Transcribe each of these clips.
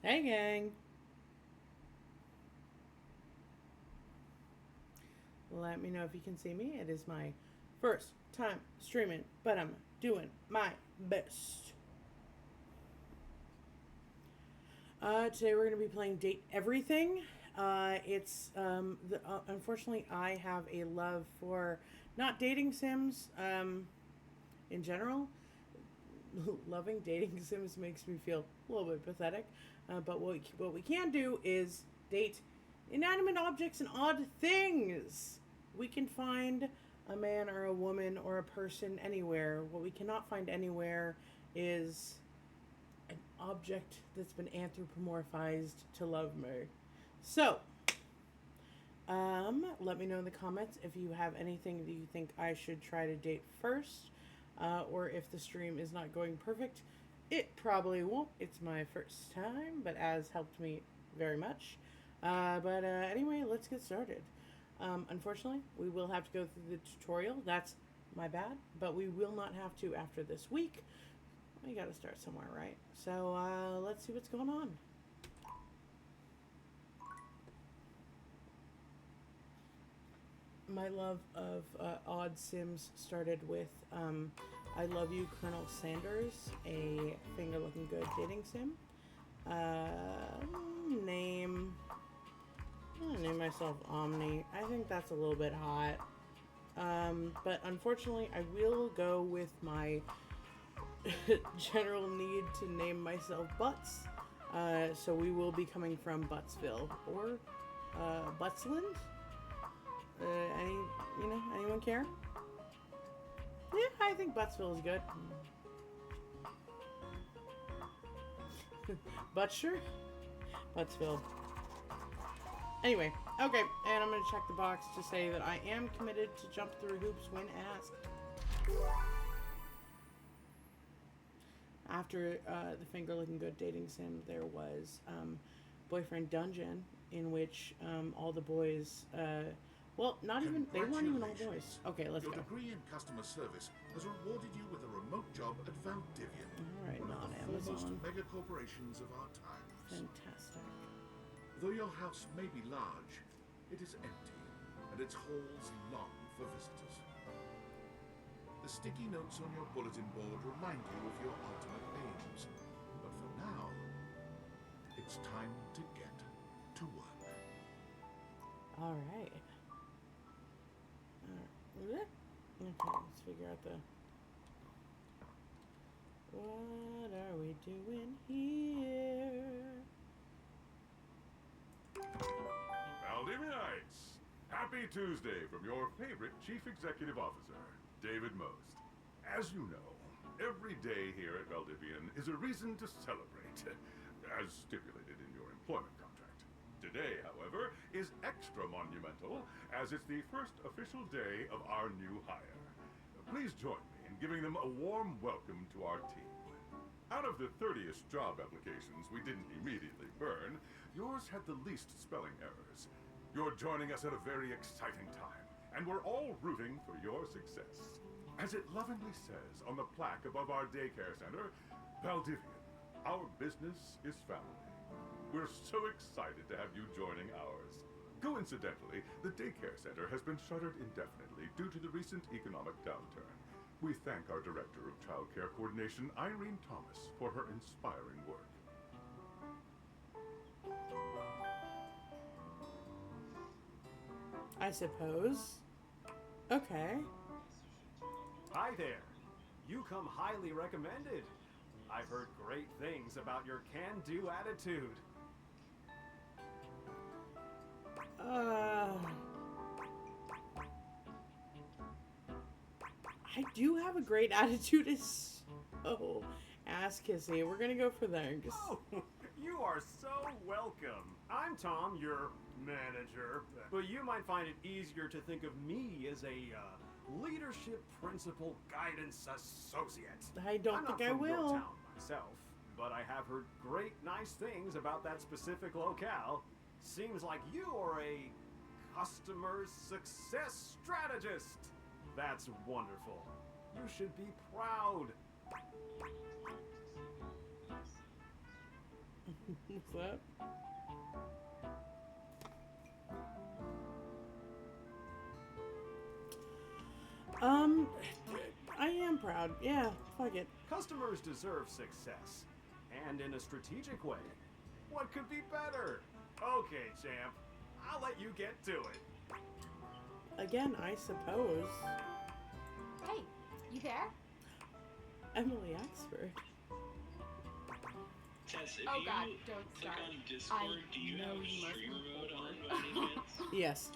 Hey gang! Let me know if you can see me. It is my first time streaming, but I'm doing my best. Today we're going to be playing Date Everything. Unfortunately, I have a love for not dating sims in general. Loving dating sims makes me feel a little bit pathetic. But what we can do is date inanimate objects and odd things. We can find a man or a woman or a person anywhere. What we cannot find anywhere is an object that's been anthropomorphized to love me. So, let me know in the comments if you have anything that you think I should try to date first, or if the stream is not going perfect. It probably won't. It's my first time, but has helped me very much. Anyway, let's get started. Unfortunately, we will have to go through the tutorial. That's my bad, but we will not have to after this week. We gotta start somewhere, right? So let's see what's going on. My love of odd sims started with I Love You, Colonel Sanders, a finger looking good dating sim. Name. I'm gonna name myself Omni. I think that's a little bit hot. But unfortunately, I will go with my general need to name myself Butts. So we will be coming from Buttsville or Buttsland. Anyone care? Yeah, I think Buttsville is good. Butcher? Buttsville. Anyway, okay, and I'm going to check the box to say that I am committed to jump through hoops when asked. After the finger looking good dating sim, there was Boyfriend Dungeon, in which all the boys, they weren't even all boys. Okay, let's go. Your degree in customer service has rewarded you with a remote job at Valdivian, Alright, one of the foremost non-Amazon. mega corporations of our times. Fantastic. Though your house may be large, it is empty, and its halls long for visitors. The sticky notes on your bulletin board remind you of your ultimate aims, but for now, it's time to get to work. Alright. Okay, let's figure out the... What are we doing here? Valdivianites! Happy Tuesday from your favorite Chief Executive Officer, David Most. As you know, every day here at Valdivian is a reason to celebrate, as stipulated in your employment contract. Today, however, is extra monumental, as it's the first official day of our new hire. Please join me in giving them a warm welcome to our team. Out of the 30-ish job applications we didn't immediately burn, yours had the least spelling errors. You're joining us at a very exciting time, and we're all rooting for your success. As it lovingly says on the plaque above our daycare center, Valdivian, our business is family. We're so excited to have you joining ours. Coincidentally, the daycare center has been shuttered indefinitely due to the recent economic downturn. We thank our Director of Child Care Coordination, Irene Thomas, for her inspiring work. I suppose. Okay. Hi there. You come highly recommended. I've heard great things about your can-do attitude. I do have a great attitude. It's so ass kissy. We're gonna go for thanks. Oh, you are so welcome. I'm Tom, your manager, but you might find it easier to think of me as a leadership principal guidance associate. I don't I'm think not I from your will. town myself, but I have heard great nice things about that specific locale. Seems like you are a customer success strategist. That's wonderful. You should be proud. What's that? I am proud. Yeah, fuck it. Customers deserve success, and in a strategic way. What could be better? Okay, champ. I'll let you get to it. Again, I suppose. Hey, you there? Emily Axford. Tess, if Oh you God, don't click start. on Discord, do you know have you must streamer be mode on bored. by any chance? Yes,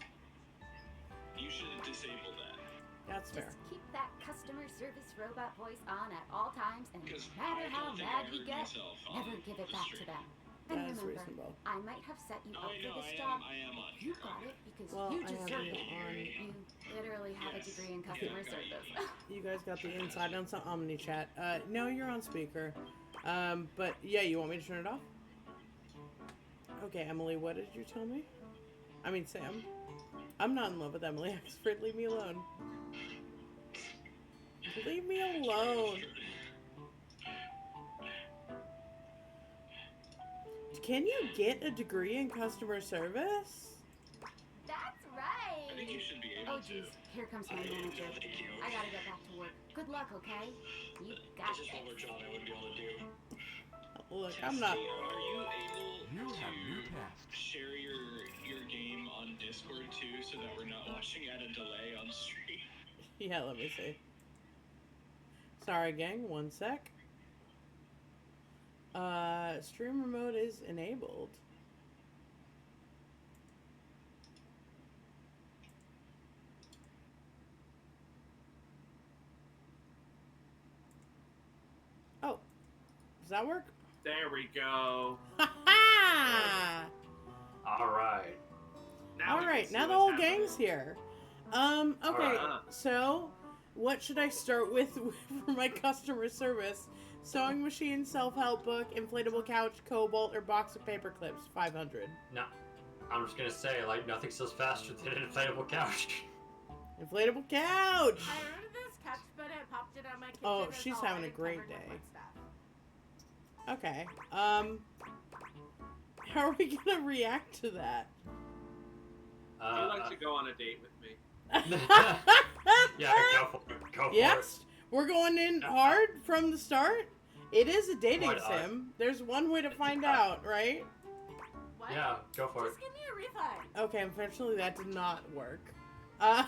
You should disable that. that's fair. Just keep that customer service robot voice on at all times, and no Because matter I how don't think mad I you heard get, myself never on give it the back stream. to them. That And is remember, reasonable. I might have set you Oh, up wait, for no, this I job. am on. You got it because Well, you I have deserve you it. on. You literally have Yes. a degree in Yeah, customer I got you. service. You guys got the inside on some Omni chat. No, you're on speaker. But yeah, you want me to turn it off? Okay, Emily, what did you tell me? I mean, Sam. I'm not in love with Emily Axford. Leave me alone. Leave me alone. Can you get a degree in customer service? That's I think you right. should be Oh able to. jeez, here comes my manager. Thank you. I gotta get back to work. Good luck, okay? You got This is one more this. job I wouldn't be able to do. Look, Tess, I'm not. Are you able You to have new tasks. share your game on Discord too, so that we're not watching at a delay on stream? Yeah, let me see. Sorry, gang. One sec. Streamer mode is enabled. Oh, does that work? There we go. Ha ha! All right. All we can right, see now the what's whole happening. gang's here. Okay, Alright. so what should I start with for my customer service? Sewing machine, self-help book, inflatable couch, cobalt, or box of paper clips. 500. No, I'm just gonna say, like, nothing sells faster than an inflatable couch. Inflatable couch. I ordered this couch, but I popped it on my kitchen. Oh, it's she's all having a and great covered with day. wood stuff. Okay. How are we gonna react to that? Would you like to go on a date with me? Yeah, go for it. Go for Yes, we're going in hard from the start. It is a dating Why not? sim. There's one way to find out, right? What? it. Yeah, go for it. Just give me a refund. Okay, unfortunately that did not work. Uh,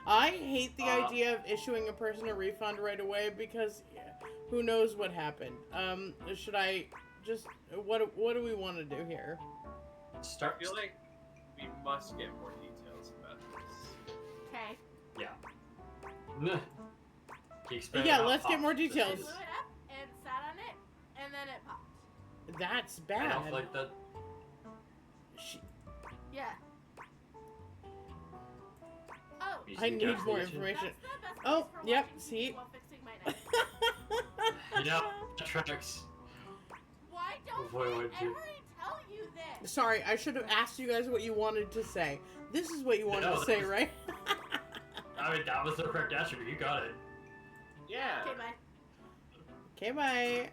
I hate the idea of issuing a person a refund right away because who knows what happened. Should I just what do we want to do here? Start. I feel like we must get more details about this. Okay. Can you explain Yeah, how let's get pop more this details. I is? blew it up and sat on it, and then it popped. That's I bad. don't like that. She- Yeah. Oh. You I see need more calculation? information. That's the best Oh, place for yep, watching see? TV while fixing my knife. You know, tricks. Why don't Wait, I wait, ever dude. tell you this? Sorry, I should have asked you guys what you wanted to say. This is what you wanted No, to say, that was- right? I mean, that was the correct answer. You got it. Yeah. Okay, bye. Okay, bye.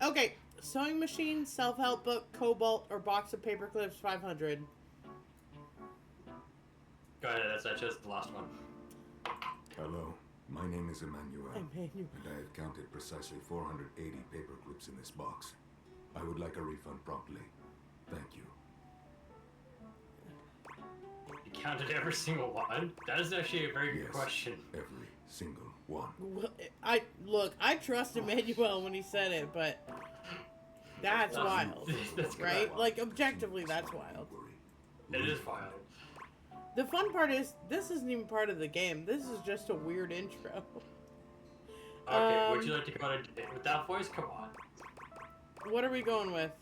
Okay, sewing machine, self-help book, cobalt, or box of paper clips, 500. Go ahead. That's just the last one. Hello, my name is Emmanuel, Emmanuel. and I have counted precisely 480 paper clips in this box. I would like a refund promptly. Thank you. You counted every single one. That is actually a very good Yes. question. Every single one. Well, I trust Emmanuel when he said it, but that's wild, That's good. right? Like objectively, that's wild. Don't worry. It is wild. The fun part is this isn't even part of the game. This is just a weird intro. Okay, would you like to go on a date with that voice? Come on. What are we going with?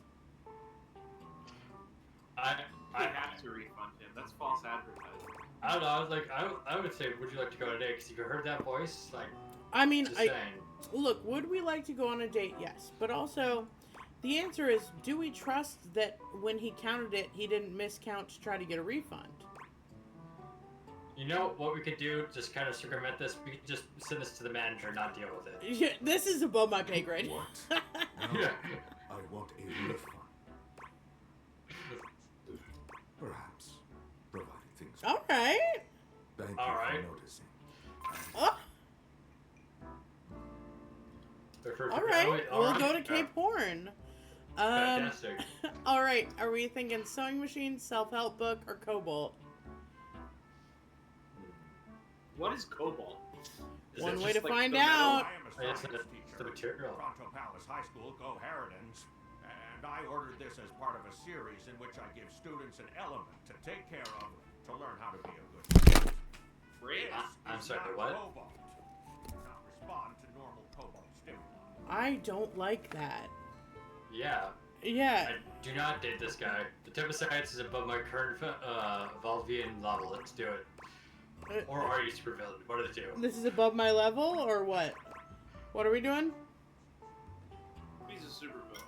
I have to refund him. That's false advertising. I don't know. I was like, I would say, would you like to go on a date? Because if you heard that voice, like, I mean, just saying. look, would we like to go on a date? Yes. But also, the answer is, do we trust that when he counted it, he didn't miscount to try to get a refund? You know what we could do? Just kind of circumvent this. We could just send this to the manager and not deal with it. Yeah, this is above my pay grade. What? No, Yeah. I want a The fun. Perhaps, provided things. All right. Thank you Alright. for noticing. Oh, all right. We'll go to Cape Horn. Fantastic. All right. Are we thinking sewing machine, self-help book, or Cobalt? What is Cobalt? Is One it way just to like find the metal? out. I am a It's science the teacher material. at Toronto Palace High School, Go Harridans, and I ordered this as part of a series in which I give students an element to take care of to learn how to be a good student. Great. This I'm is sorry, not what? Cobalt. Do not respond to normal Cobalt stimuli. I don't like that. Yeah. Yeah. I do not date this guy. The type of science is above my current Valvian level. Let's do it. Or are you supervillain? One of the two. This is above my level, or what? What are we doing? He's a supervillain.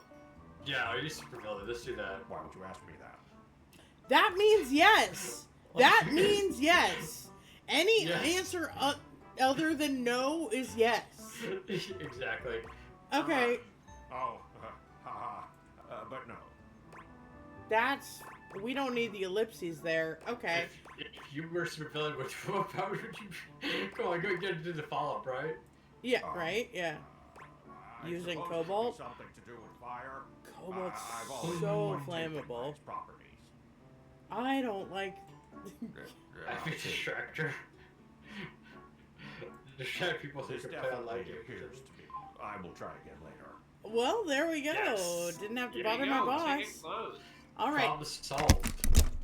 Yeah, are you supervillain? Let's do that. Why would you ask me that? That means yes. That means yes. Any Yes. answer other than no is yes. Exactly. Okay, But no. that's... We don't need the ellipses there. Okay. If you were supervillain, what power would you? Come on, go get into the follow-up, right? Yeah, right? Yeah. I Using suppose it Cobalt? could be something to do with fire. Cobalt's I've always so wanted to take flammable. its properties. I don't like... I think distractor. Distract people so you This can play online definitely games. appears to be. I will try again later. Well, there we go. Yes. Didn't have to Here bother you my go, boss. ticket closed. All right. Problem solved.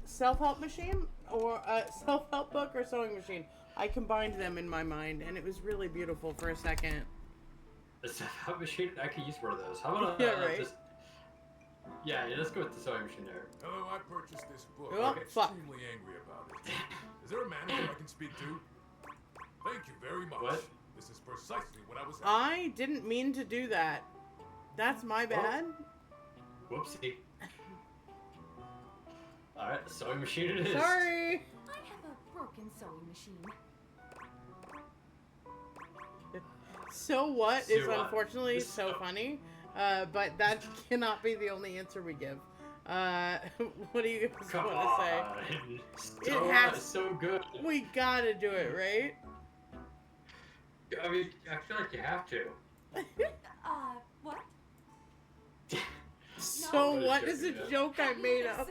Self-help machine or self-help book or sewing machine. I combined them in my mind, and it was really beautiful for a second. The self-help machine? I could use one of those. How about Yeah, right. just... Yeah, let's go with the sewing machine there. Hello, I purchased this book. Oh, I'm fuck. extremely angry about it. Is there a manager I can speak to? Thank you very much. What? This is precisely what I was. I didn't mean to do that. That's my bad. Whoopsie. Alright, the sewing machine it is. Sorry. I have a broken sewing machine. So what is So what? unfortunately This- so funny, but that cannot be the only answer we give. What do you guys Come want to say? on. It So, has- so good. We gotta do it, right? I mean, I feel like you have to. What? So No. what is a Yeah. joke I made up?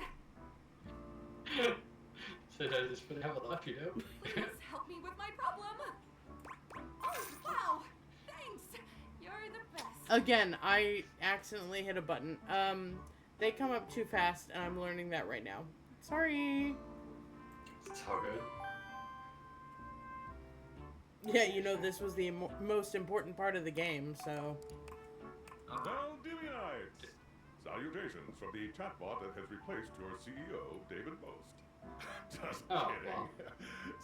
So I just would have a laugh, you know? Please help me with my problem. Oh, wow. Thanks. You're the best. Again, I accidentally hit a button. They come up too fast, and I'm learning that right now. Sorry. It's all good. Yeah, you know, this was the most important part of the game, so... Valdivianites! Salutations from the chatbot that has replaced your CEO, David Most. Just Oh, kidding. well.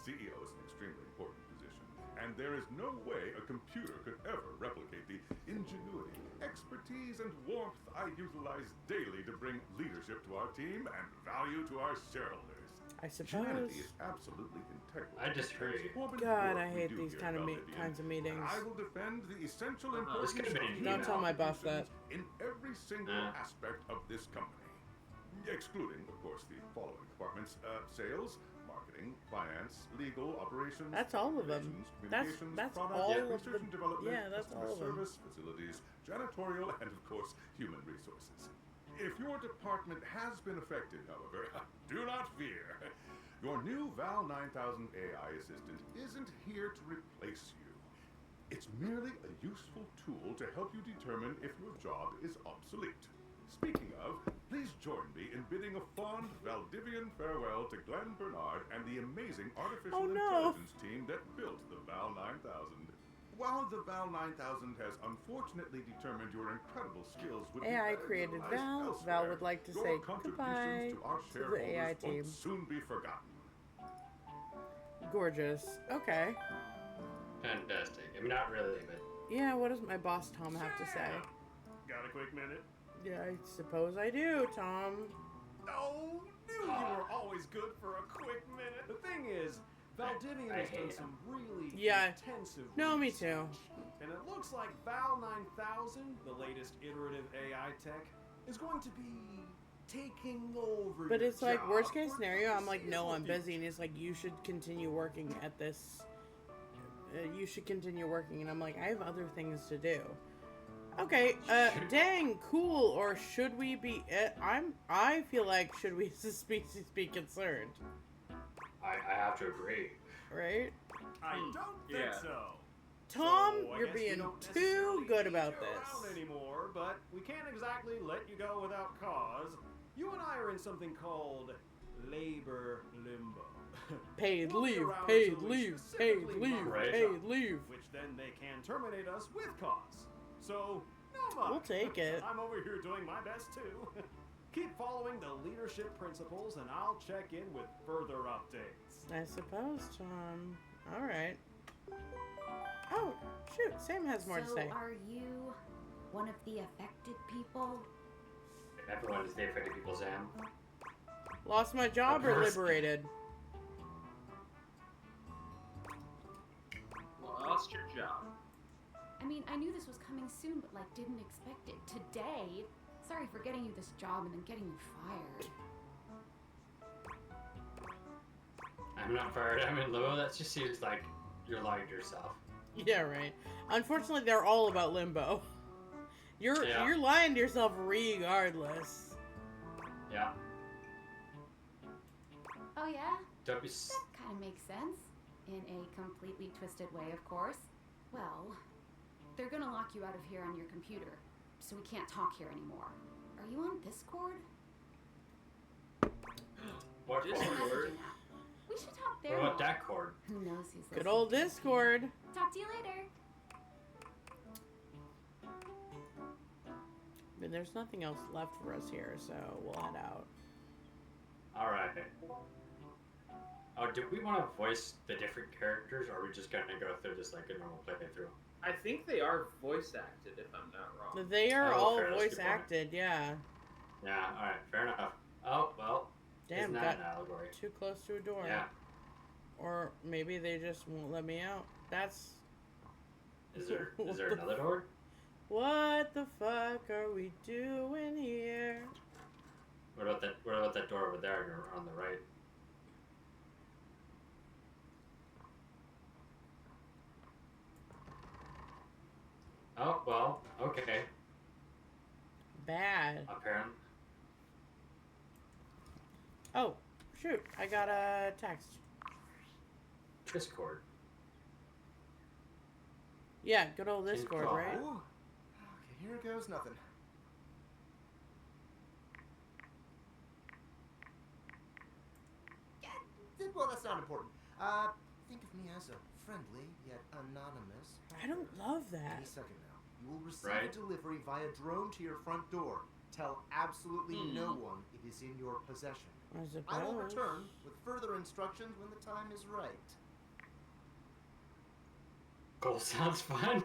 CEO is an extremely important position, and there is no way a computer could ever replicate the ingenuity, expertise, and warmth I utilize daily to bring leadership to our team and value to our shareholders. I suppose. Humanity is absolutely integral. I disagree. God, I hate these kinds of meetings. I will defend the essential This importance could have been of an Don't tell my boss that. in every single aspect of this company, excluding, of course, the following departments: sales, marketing, finance, legal, operations. That's all of them. operations, That's communications, product, all of research the- and development, yeah, that's customer all of them. service, facilities, janitorial, and of course, human resources. If your department has been affected, however, do not fear. Your new Val 9000 AI assistant isn't here to replace you. It's merely a useful tool to help you determine if your job is obsolete. Speaking of, please join me in bidding a fond Valdivian farewell to Glenn Bernard and the amazing artificial intelligence team that built the Val 9000. While the Val 9000 has unfortunately determined your incredible skills would AI be created utilized Val. elsewhere, Val would like to your say contributions goodbye to our to the AI shareholders team. won't soon be forgotten. Gorgeous. Okay. Fantastic. I mean, not really, but... Yeah, what does my boss Tom have to say? Got a quick minute? Yeah, I suppose I do, Tom. Oh, knew you were always good for a quick minute. The thing is, Valdivian I has hate done him. some really Yeah. intensive No, me research. too. And it looks like Val 9000, the latest iterative AI tech, is going to be taking over. But your it's like, job worst case for scenario, I'm like, no, foreseeable I'm busy. And he's like, you should continue working at this. You should continue working. And I'm like, I have other things to do. Okay, dang, cool. Or should we be, I feel like, should we as a species be concerned? I have to agree. Right? I don't think Yeah. so. Tom, So, I you're guess we being don't too necessarily good need about you this. around anymore, but we can't exactly let you go without cause. You and I are in something called labor limbo. Paid We'll be leave, around paid until we leave, paid specifically leave, mark Right. the paid job, leave. which then they can terminate us with cause. So, no much. We'll take it. I'm over here doing my best too. Keep following the leadership principles, and I'll check in with further updates. I suppose, Tom. Alright. Oh, shoot, Sam has more to So say. are you one of the affected people? Everyone is the affected people, Sam. Lost my job or course. liberated? Lost your job. I mean, I knew this was coming soon, but like didn't expect it. Today, sorry for getting you this job and then getting you fired. I'm not fired. I'm in limbo. That just seems like you're lying to yourself. Yeah, right. Unfortunately, they're all about limbo. You're Yeah. lying to yourself regardless. Yeah. Oh yeah? Don't be. S- That kind of makes sense. In a completely twisted way, of course. Well, they're gonna lock you out of here on your computer, so we can't talk here anymore. Are you on Discord? What Just It's a cord? Discord? messaging app. We should talk What there about more. that cord? Who knows who's Good listening old to us. Discord. Talk to you later. I mean, there's nothing else left for us here, so we'll head out. Alright. Oh, do we want to voice the different characters, or are we just gonna go through just like a normal playthrough? I think they are voice acted, if I'm not wrong. They are Oh, all fair, that's a voice good point. acted, yeah. Yeah, alright, fair enough. Oh, well. Damn, isn't that got an allegory? too close to a door. Yeah. Or maybe they just won't let me out. That's... Is there another door? What the fuck are we doing here? What about that door over there on the right? Oh, well, okay. Bad. Apparently. Oh, shoot. I got a text. Discord. Yeah, good old Discord, call. right? Ooh. Okay, here goes nothing. Well, that's not important. Think of me as a friendly yet anonymous. I don't love that. Any second now, you will receive Right. a delivery via drone to your front door. Tell absolutely no one it is in your possession. I suppose. I will return with further instructions when the time is right. Cool, sounds fun.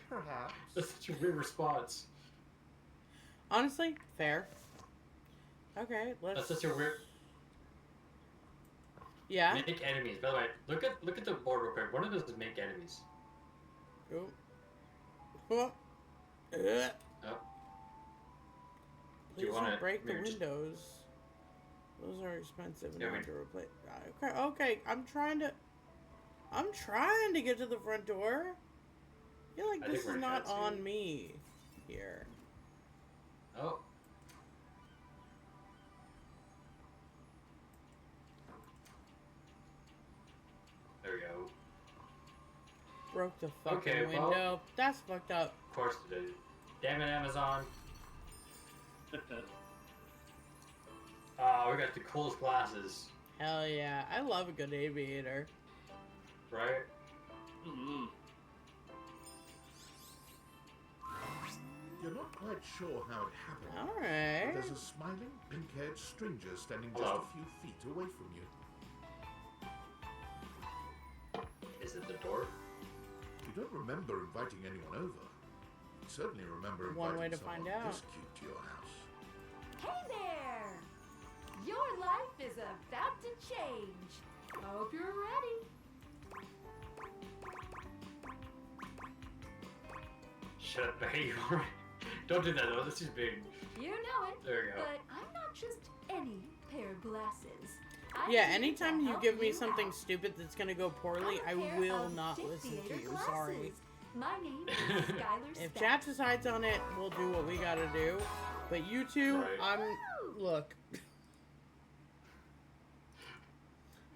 Perhaps. That's such a weird response. Honestly, fair. Okay, let's... That's such a weird. Yeah? Make enemies. By the way, look at the board real quick. One of those is make enemies. Oh. Oh. Oh. Please wanna don't break the maybe just- windows. Those are expensive and Yeah, hard to replace. Okay, I'm trying to get to the front door. I feel like I this think we're is not cutscene. on me here. Oh. There we go. Broke the fucking Okay, well- window. That's fucked up. Of course it did. Damn it, Amazon. We got the coolest glasses, Hell yeah. I love a good aviator. right? Mm-hmm. You're not quite sure how it happened. But Alright. there's a smiling, pink-haired stranger standing Hello. just a few feet away from you. Is it the door? You don't remember inviting anyone over. You certainly remember One inviting way to someone find out. this cute to your house. Hey there! Your life is about to change. Hope you're ready. Shut up, Becky. Don't do that though. This is big. You know it. There you go. But I'm not just any pair of glasses. Yeah, I'm here to anytime you help give me you something out. stupid that's gonna go poorly, I I'm a pair will of not listen to dictator you. glasses. Sorry. My name is Skylar If Speck. chat decides on it, we'll do what we gotta do. But you two, Right. look.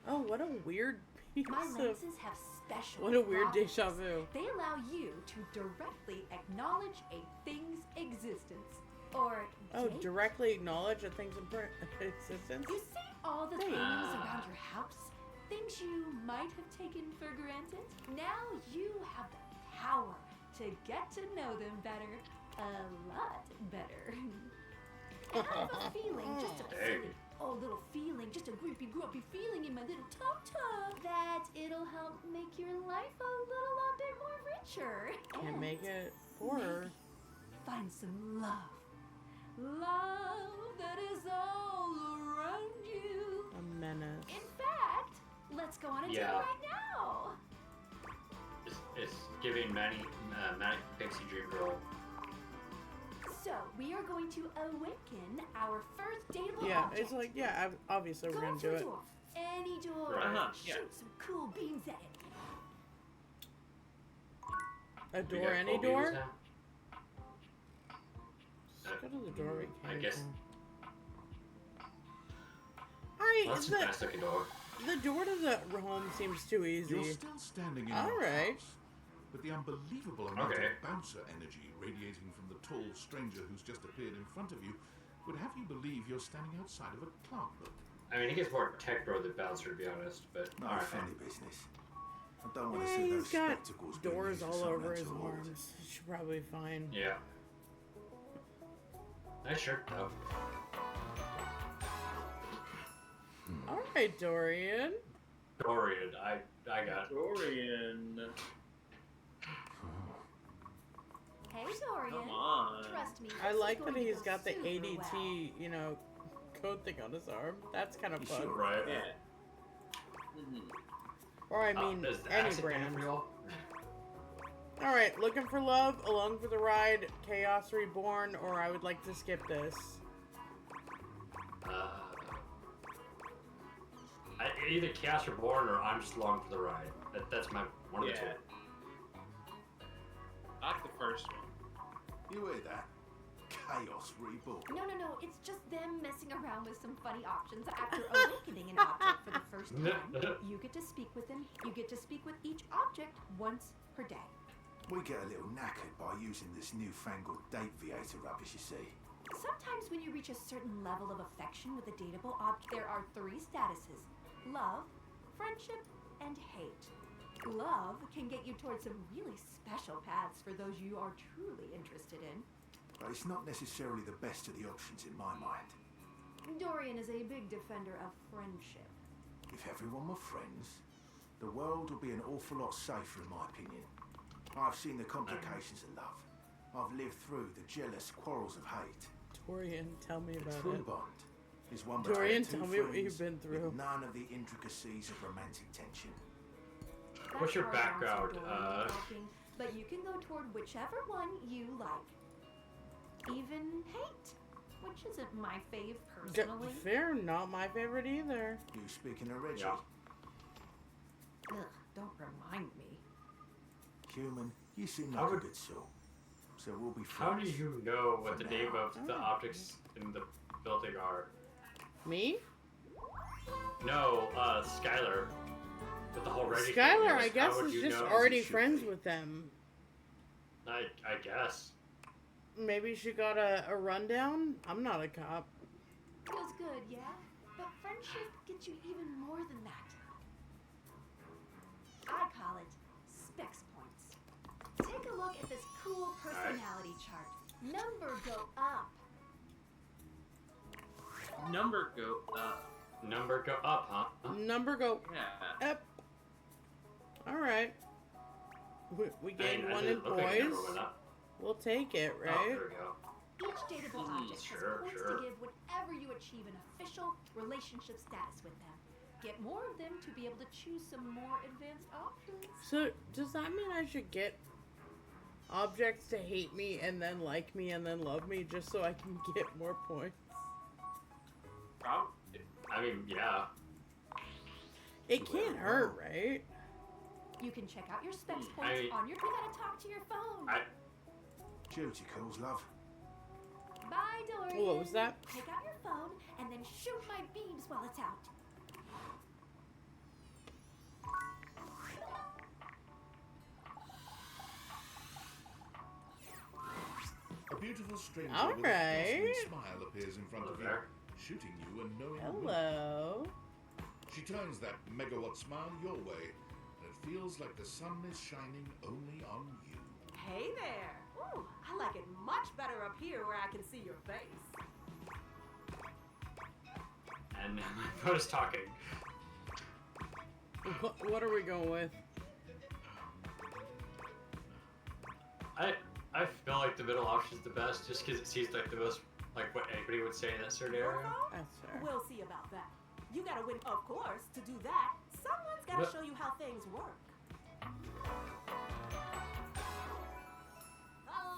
Oh, what a weird piece My of... lenses have special What a weird properties. deja vu. They allow you to directly acknowledge a thing's existence. Or Oh, date. directly acknowledge a thing's existence? You see all the Hey. things around your house? Things you might have taken for granted? Now you have the power to get to know them better. A lot better. And I have a feeling, just a Dang. silly, little feeling, just a grumpy feeling in my little tum-tum, that it'll help make your life a little bit more richer. Can't And make it poorer. maybe find some love. Love that is all around you. A menace. In fact, let's go on a date Yeah. right now. It's giving Manic Pixie Dream Girl. So, we are going to awaken our first dateable Yeah, object. it's like, yeah, obviously we're Go gonna to do a it. door. Any door. Right. Uh-huh, Shoot yeah. some cool beams at it. A We door, got any phobias door? now? Let's go to the door we I came guess. from. Alright, That's a fast looking door. the door to the home seems too easy. You're still standing in All your right. house, but the unbelievable amount Okay. of bouncer energy radiating from the tall stranger who's just appeared in front of you would have you believe you're standing outside of a club. I mean, he gets more tech bro than bouncer, to be honest. But No alright. funny business. I don't want to Yeah, see those he's got spectacles being doors used for all something over his untoward. arms. Should probably be fine. Yeah. Nice shirt though. Alright, Dorian. Dorian, I got. Dorian. Hey, Dorian. Come on. Trust me. I this is like going that to he's go got the super ADT, you know, coat thing on his arm. That's kind of You fun. sure? Right. Yeah. Mm-hmm. Or I mean, is the any accent brand. for y'all? Alright, looking for love, along for the ride, Chaos Reborn, or I would like to skip this. Either Chaos Reborn or I'm just along for the ride. That's my one of the Yeah. two. I like the first one. You hear that? Chaos Reborn. No. It's just them messing around with some funny options after awakening an object for the first time. You get to speak with them. You get to speak with each object once per day. We get a little knackered by using this newfangled date Viator rubbish, you see. Sometimes when you reach a certain level of affection with a dateable object, there are 3 statuses. Love, friendship, and hate. Love can get you towards some really special paths for those you are truly interested in. But it's not necessarily the best of the options in my mind. Dorian is a big defender of friendship. If everyone were friends, the world would be an awful lot safer, in my opinion. I've seen the complications of love. I've lived through the jealous quarrels of hate. Dorian, tell me The about true it. bond is one Dorian, between two tell me what friends you've been through. with none of the intricacies of romantic tension. What's your That's hard to background? answer, Dorian, talking, but you can go toward whichever one you like. Even hate, which isn't my fave personally. Fair, not my favorite either. You speaking of Reggie? Yeah. Ugh, don't remind me. Human, you seem How like a would- good soul. So we'll be How friends. do you know what For the name now. of the objects in the building are? Me? No, Skylar. With the whole Reggie thing, Skylar, yes, I guess, how would is you just know? already Should friends be. with them. I guess. Maybe she got a rundown? I'm not a cop. Feels good, yeah? But friendship gets you even more than that. I call it specs points. Take a look at this cool personality chart. Number go up. Number go up. Number go up, huh? Number go Yeah. up. Alright. We gained I one didn't in look like it never boys. went up. We'll take it, Oh, right? there we go. Each dateable object sure, has points sure. to give whenever you achieve an official relationship status with them. Get more of them to be able to choose some more advanced options. So, does that mean I should get objects to hate me and then like me and then love me just so I can get more points. Probably. I mean, yeah. It can't hurt, right? You can check out your specs I points mean- on your. You gotta talk to your phone. Duty calls, love. Bye, Dorian. What was that? Take out your phone and then shoot my beams while it's out. A beautiful stranger All with a dazzling right. smile appears in front of you, There. shooting you a knowing look. Hello. She turns that megawatt smile your way, and it feels like the sun is shining only on you. Hey there. Ooh, I like it much better up here where I can see your face. And my phone is talking. What are we going with? I feel like the middle option is the best, just because it seems like the most, like what anybody would say in that certain Your area. phone? That's fair. We'll see about that. You gotta win, of course. To do that, someone's gotta Yep. show you how things work.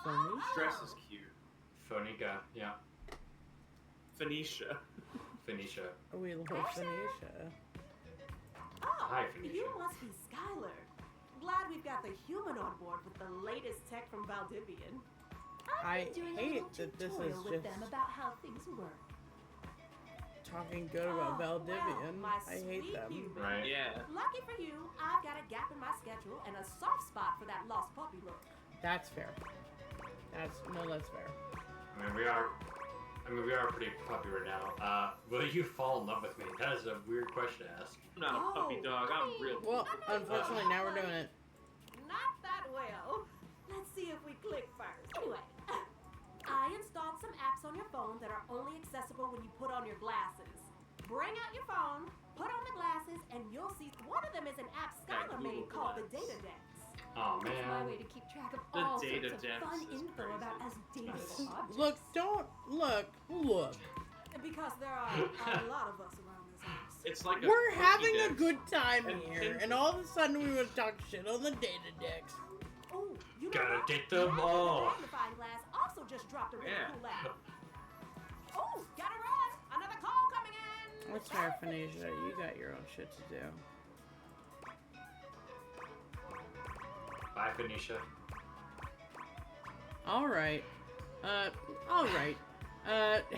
Phoenicia? Dress is cute. Phonica, yeah. Phoenicia. Phoenicia. We love Phoenicia. Oh, Hi, Phoenicia. you must be Skylar. Glad we've got the human on board with the latest tech from Valdivian. I I've been doing a hate little that this tutorial is with just them about how things work. talking good about Oh, Valdivian. well, my I hate sweet them. human. Right. Yeah. Lucky for you, I've got a gap in my schedule and a soft spot for that lost puppy look. That's fair. That's fair. I mean, we are pretty popular now. Will you fall in love with me? That is a weird question to ask. I'm not a puppy dog. I'm real. Well, unfortunately, now we're doing it. Not that well. Let's see if we click first. Anyway, I installed some apps on your phone that are only accessible when you put on your glasses. Bring out your phone, put on the glasses, and you'll see one of them is an app Skylar Google made called the Glass. Data Dex. Oh It's my man. way to keep track of The all data sorts of depth fun is info crazy. about us dateable objects. Look, don't look. Because there are a lot of us around this house. It's like We're a having a Pokédex. good time And here, Pinterest. and all of a sudden we would talk shit on the data decks. Oh, you know Gotta what? get them Magic all. Magnifying glass also just dropped a really Yeah. cool app. Oh, gotta run! Another call coming in! That's fair, Phoenicia. You got your own shit to do. Bye, Phoenicia. Alright. Alright.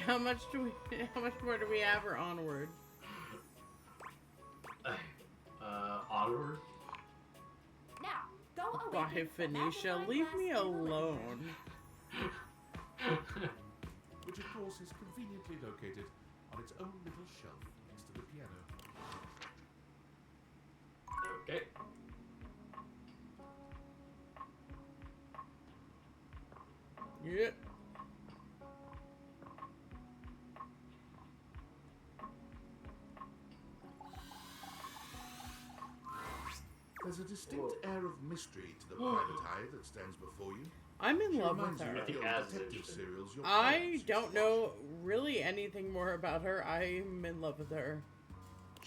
How much more do we have or onward? Onward. Now, go away. Bye, Phoenicia. Leave me alone. Which of course is conveniently located on its own little shelf next to the piano. Okay. Yeah. There's a distinct air of mystery to the private eye that stands before you. I'm in She love with reminds you her. of the The old ads is detective interesting. serials your I parents used to don't watch. know really anything more about her. I'm in love with her.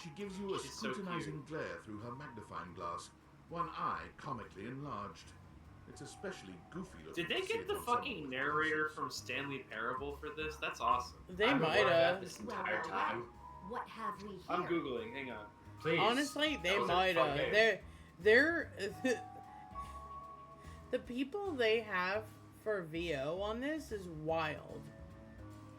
She gives you a She's so scrutinizing cute. glare through her magnifying glass, one eye comically enlarged. It's especially goofy looking. Did they to see get it the on some fucking of narrator the from Stanley Parable for this? That's awesome. They I've been might wanting that have. this Well, entire well, time. well. What have we here? I'm googling. Hang on. Please. Honestly, they That was a might fun have. game. They're the people they have for VO on this is wild.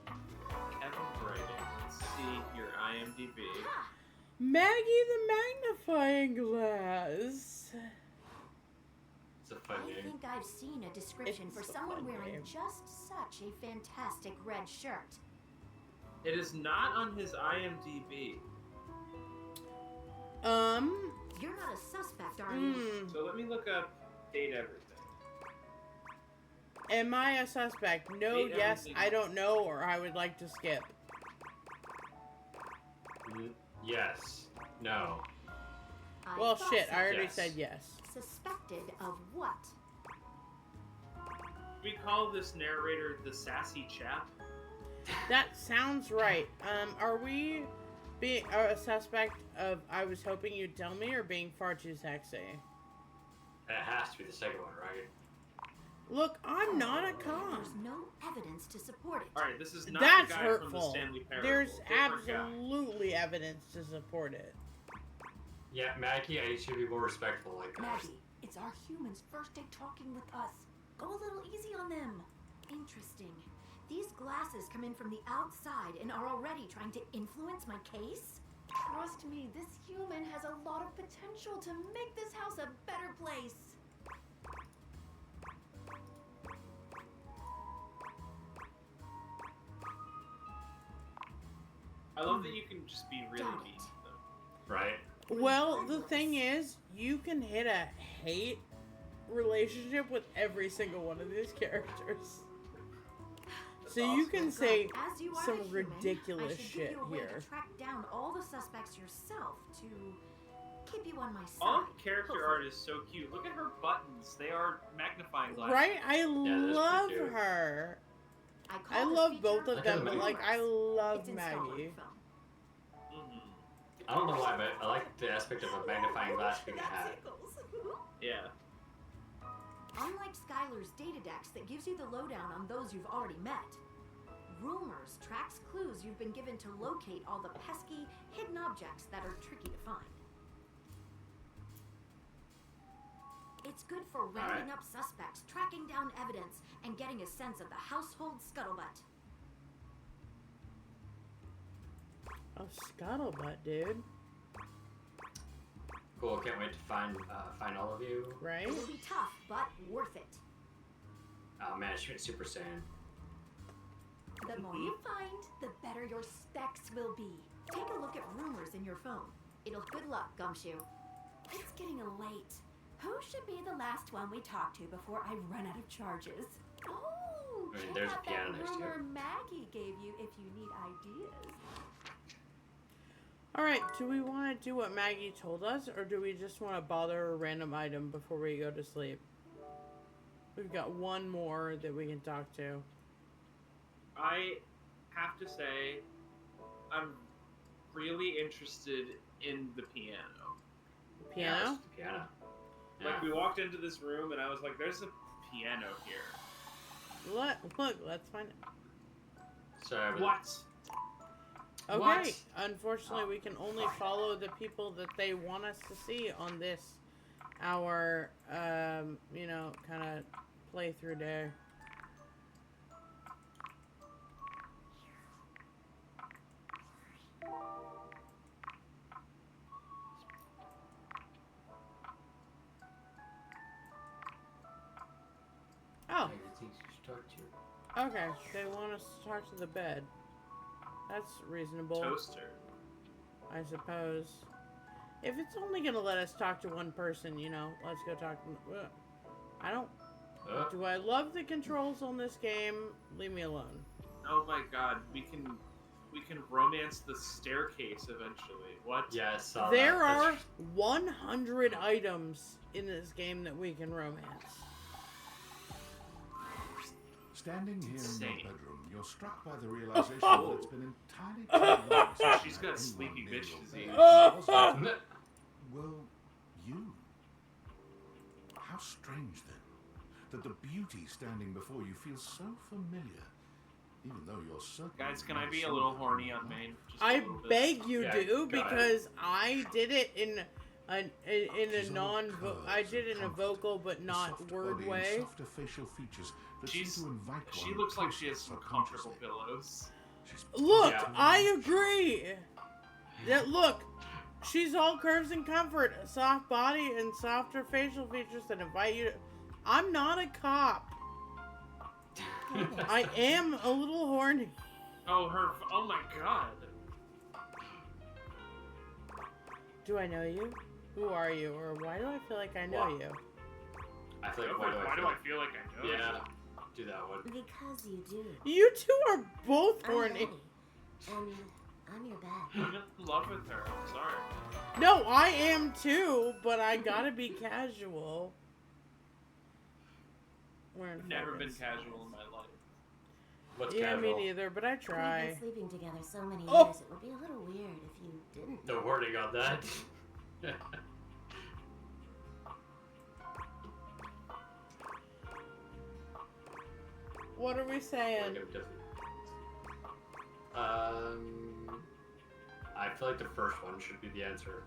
Kevin Brady. Let's see your IMDb. Ha! Maggie the magnifying glass. It's a fun I game. think I've seen a description It's for a someone fun wearing game. just such a fantastic red shirt. It is not on his IMDb. You're not a suspect, are you? So let me look up date everything. Am I a suspect? No, Date yes, everything. I don't know, or I would like to skip. Yes. No. I Well, thought shit, so. I already Yes. said yes. Suspected of what? We call this narrator the sassy chap. That sounds right. Are we being a suspect of I was hoping you'd tell me or being far too sexy? It has to be the second one, right? Look, I'm not a cop. There's no evidence to support it. Alright, this is not That's the guy from the hurtful. Stanley Parable. There's Different guy. absolutely evidence to support it. Yeah, Maggie, I should be more respectful like that. Maggie, it's our humans' first day talking with us. Go a little easy on them. Interesting. These glasses come in from the outside and are already trying to influence my case? Trust me, this human has a lot of potential to make this house a better place. I love that you can just be really Got mean it. to them. Right? Well, the thing is, you can hit a hate relationship with every single one of these characters. So you can say As you are some a human, ridiculous I should shit give you a way here. to track down all the suspects yourself to keep you on my side. All character hopefully. art is so cute. Look at her buttons. They are magnifying glasses. Right? I that's love pretty cute. her. I I call this love feature both of Look them, at but the like I rumors. love It's installed on Maggie. your phone. Mhm. I don't know why, but I like the aspect of a magnifying glass being a hat. Yeah. Unlike Skylar's Datadex that gives you the lowdown on those you've already met, Rumors tracks clues you've been given to locate all the pesky, hidden objects that are tricky to find. It's good for rounding up suspects, tracking down evidence, and getting a sense of the household scuttlebutt. Oh, scuttlebutt, dude. Cool, can't wait to find all of you. Right? It'll be tough, but worth it. Oh man, she went Super Saiyan. The more you find, the better your specs will be. Take a look at rumors in your phone. Good luck, Gumshoe. It's getting late. Who should be the last one we talk to before I run out of charges? Oh, I mean, check there's out a piano that next to rumor it. Maggie gave you if you need ideas. Alright, do we want to do what Maggie told us, or do we just want to bother a random item before we go to sleep? We've got one more that we can talk to. I have to say, I'm really interested in the piano. Piano? Yeah, the piano. Like, we walked into this room and I was like, there's a piano here. Look, let's find it. Sorry, but What? Okay, What? unfortunately we can only follow the people that they want us to see on this, our, you know, kind of playthrough day. Oh, Maybe the things you should talk to. okay, they want us to talk to the bed. That's reasonable. Toaster. I suppose. If it's only gonna let us talk to one person, you know, let's go talk to them. I don't... Do I love the controls on this game? Leave me alone. Oh my god, we can romance the staircase eventually. What? Yeah, I saw There that. are 100 items in this game that we can romance. Standing here in Insane. your bedroom, you're struck by the realization that it's been entirely too long since She's you got had sleepy anyone near bitch your disease. bed. Well, you. How strange then, that the beauty standing before you feels so familiar, even though you're certain. Guys, can I you've be a seen little it horny before. on main? Just a I little bit? beg you Yeah, do, go ahead. because I did it in a She's all non I curves did it and in a comfort, vocal but a not soft word body and way. softer facial features that She's- seem to invite She one looks like she has closer some comfortable subconsciously. pillows. She's Look, Yeah. I agree. That look, she's all curves and comfort, a soft body and softer facial features that invite you to... I'm not a cop. I am a little horny. Oh, oh my god. Do I know you? Who are you? Or why do I feel like I know What? you? I feel like, Why do feel I feel like I know? Yeah, do that one. Because you do. You two are both I'm horny. ready. And I'm your bed. I'm in love with her. I'm sorry. No, I am too, but I gotta be casual. We're in I've never been focus. casual in my life. What's Yeah, casual? me neither, but I We've try. been sleeping together so many years, Oh! it would be a little weird if you didn't. No wording on that. What are we saying? I feel like the first one should be the answer.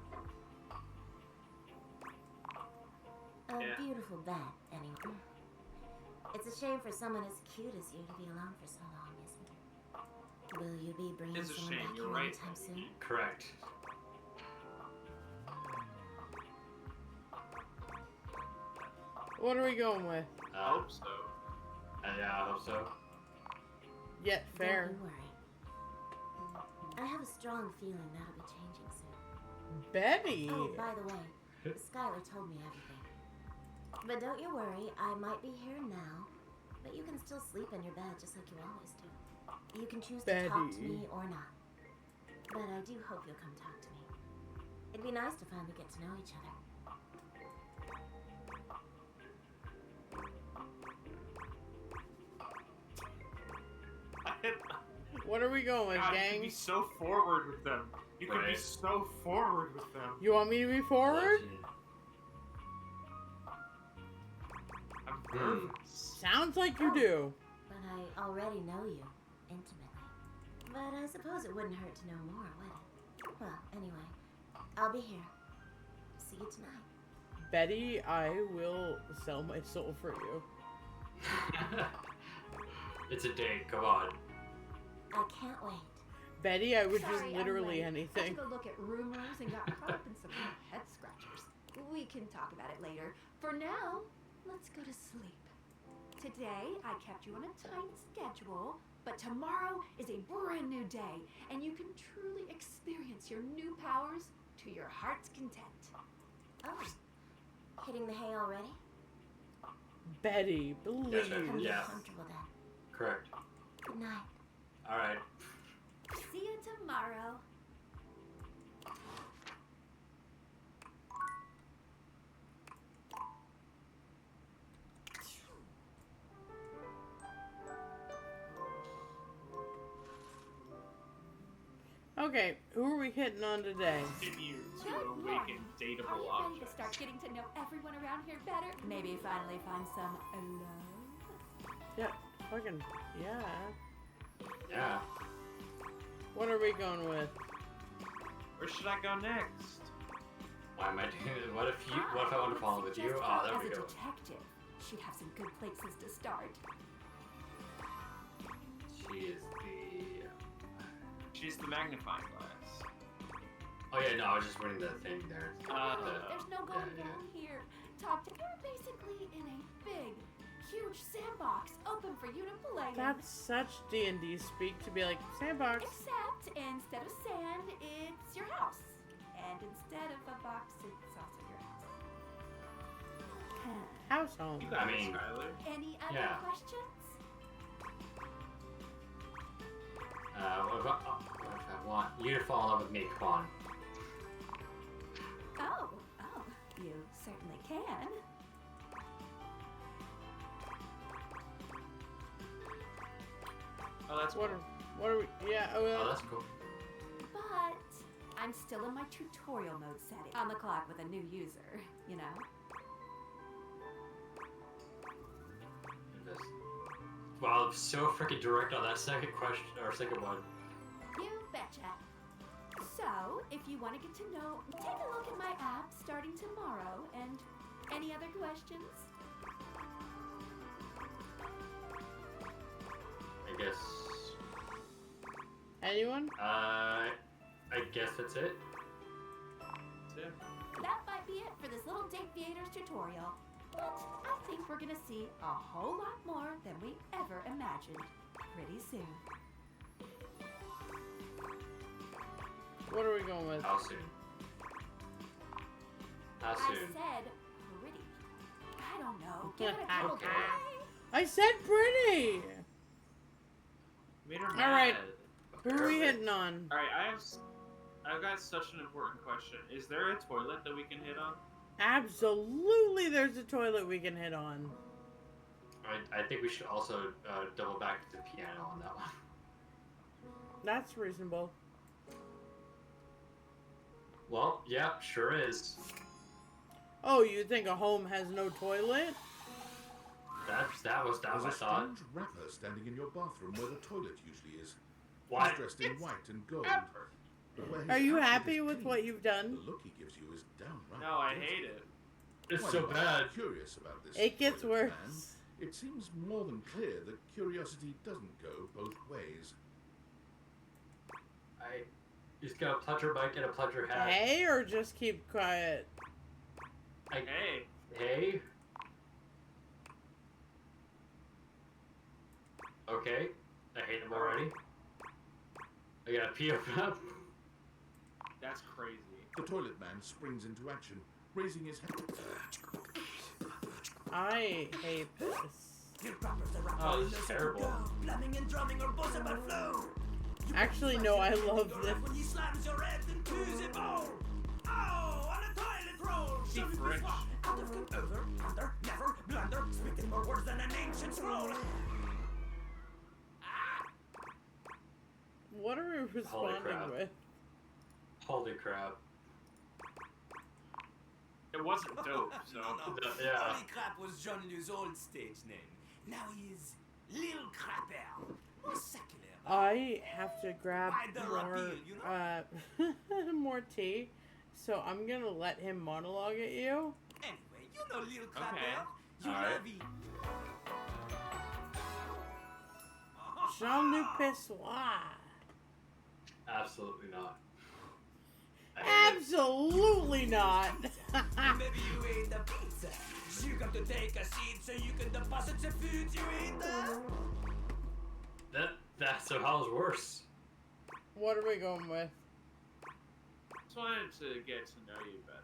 A beautiful bat, anyway. It's a shame for someone as cute as you to be alone for so long, isn't it? Will you be bringing It's a someone shame, back you're here right. anytime soon? Correct. What are we going with? I hope so. Yeah, I hope so. Yeah, fair. Don't you worry. I have a strong feeling that'll be changing soon. Betty! Oh, by the way, Skylar told me everything. But don't you worry, I might be here now, but you can still sleep in your bed just like you always do. You can choose to talk to me or not. But I do hope you'll come talk to me. It'd be nice to finally get to know each other. What are we going with, God, you gang? could be so forward with them. You could be so forward with them. You want me to be forward? I'm nervous. Sounds like you do. But I already know you, intimately. But I suppose it wouldn't hurt to know more, would it? Well, anyway, I'll be here. See you tonight. Betty, I will sell my soul for you. It's a date, come on. I can't wait. Betty, I would Sorry, do literally I'm late. anything. I had to go look at rumors and got caught up in some head scratchers. We can talk about it later. For now, let's go to sleep. Today, I kept you on a tight schedule, but tomorrow is a brand new day, and you can truly experience your new powers to your heart's content. Oh, hitting the hay already? Betty, believe Come me. get comfortable then. Correct. Good night. Alright. See you tomorrow. Okay, who are we hitting on today? Continue to Good awaken morning. dateable Are you ready to objects. start getting to know everyone around here better? Maybe finally find some love? Yeah, fucking, yeah. Yeah. What are we going with? Where should I go next? Why am I doing it? What if I want to follow with you? Oh, there we As a go. detective, she'd have some good places to start. She's the magnifying glass. Oh yeah, no, I was just reading the thing there. There's no going wrong here. You're basically in a big, huge sandbox open for you to play in. That's such D&D speak to be like, sandbox. Except instead of sand, it's your house. And instead of a box, it's also your house. House home. I mean, Any other yeah. questions? What if I want you to fall in love with me? Come on. Oh, you certainly can. Oh, that's what are we? Yeah. Oh, that's cool. But I'm still in my tutorial mode setting. On the clock with a new user, you know? Wow, so freaking direct on that second question or second one. You betcha. So, if you want to get to know, take a look at my app starting tomorrow. And any other questions? I guess. Anyone? I guess that's it. That's it. That might be it for this little Date Theaters tutorial. But I think we're gonna see a whole lot more than we ever imagined pretty soon. What are we going with? How soon? How I soon? said pretty. I don't know. Give it a couple Okay. days. I said pretty. Made her All mad. right. Who are we hitting on? All right, I've got such an important question. Is there a toilet that we can hit on? Absolutely, there's a toilet we can hit on. I think we should also double back to the piano on that one. That's reasonable. Well, yeah, sure is. Oh, you think a home has no toilet? That was There's my a thought. strange rapper standing in your bathroom where the toilet usually is. What? He's dressed in white and gold. But where his Are you outfit happy is with clean, what you've done? The look he gives you is downright No, I dirty. hate it. It's Well, so you must be bad. Curious about this. It gets toilet worse. man. It seems more than clear that curiosity doesn't go both ways. He's got a pleasure bike and a pleasure hat. Hey, or just keep quiet? Hey. Hey. Okay. I hate him already. I gotta pee open up. That's crazy. The toilet man springs into action, raising his hand. I hate this. Oh, this is terrible. Actually, no, I love this. She French. What are we responding crap. with? Holy crap. It wasn't dope, so. Yeah. Holy Crap was John Lu's old stage name. Now he is Lil Crapper. More secular. I have to grab Wider more, appeal, you know? more tea, so I'm gonna let him monologue at you. Anyway, you know Lil Crapper. Okay. You Alright. love him. Jean-Luc Pessoir. Absolutely not. I hate it. Absolutely not. Maybe you ate the pizza. You got to take a seat so you can deposit the food you ate. That somehow is worse. What are we going with? Just wanted to get to know you better.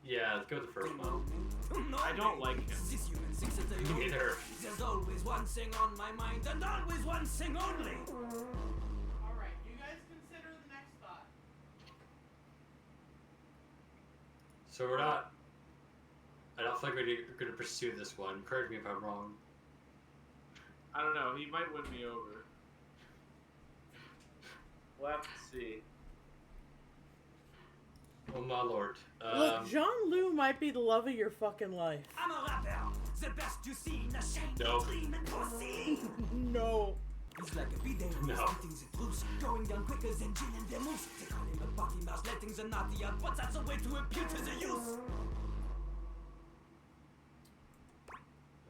Yeah, let's go with the first one. No, I don't like him. This human thinks that they Me neither. There's always one thing on my mind and always one thing only. Alright, you guys consider the next thought. So we're not. I don't think we're going to pursue this one. Correct me if I'm wrong. I don't know. He might win me over. We'll have to see. Oh my lord. Look, Jean-Luc might be the love of your fucking life. I'm a rapper, the best you see, ashamed, No. clean and pussy. No. He's like a bidet, No. spitting the truth, going down quicker than gin and vermouth. They call him a potty mouse, letting the naughty out, but that's a way to impute his use.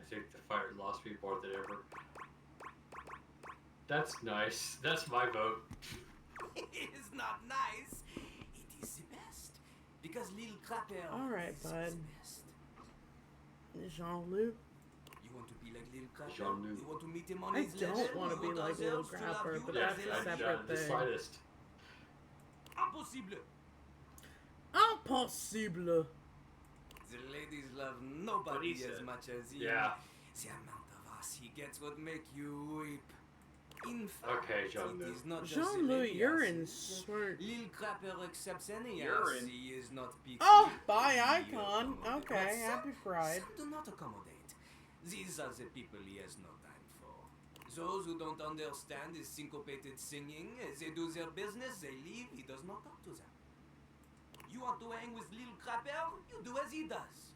I think the fight lost me more than ever. That's nice. That's my vote. It is not nice. It is the best. Because Lil Crapper Alright, is bud. the best. Jean-Luc. You want to be like Lil Crapper? Jean-Luc. You want to meet him on I his level? don't want to You be want like Little others to love Crapper, you but as that's they a love you? separate the thing. slightest. Impossible. Impossible. The ladies love nobody What he as said. much as him. Yeah. The amount of ass he gets would make you weep. In fact, Okay, Jean-Luc. it is not just the Jean-Luc, lady you're asses. in Lil Crapper accepts any You're ass. in. He is not picky. Oh, bye, He icon. accommodates. Okay, But happy some- Pride. Some do not accommodate. These are the people he has no time for. Those who don't understand his syncopated singing, they do their business, they leave, he does not talk to them. You want to hang with Lil Crapper? You do as he does.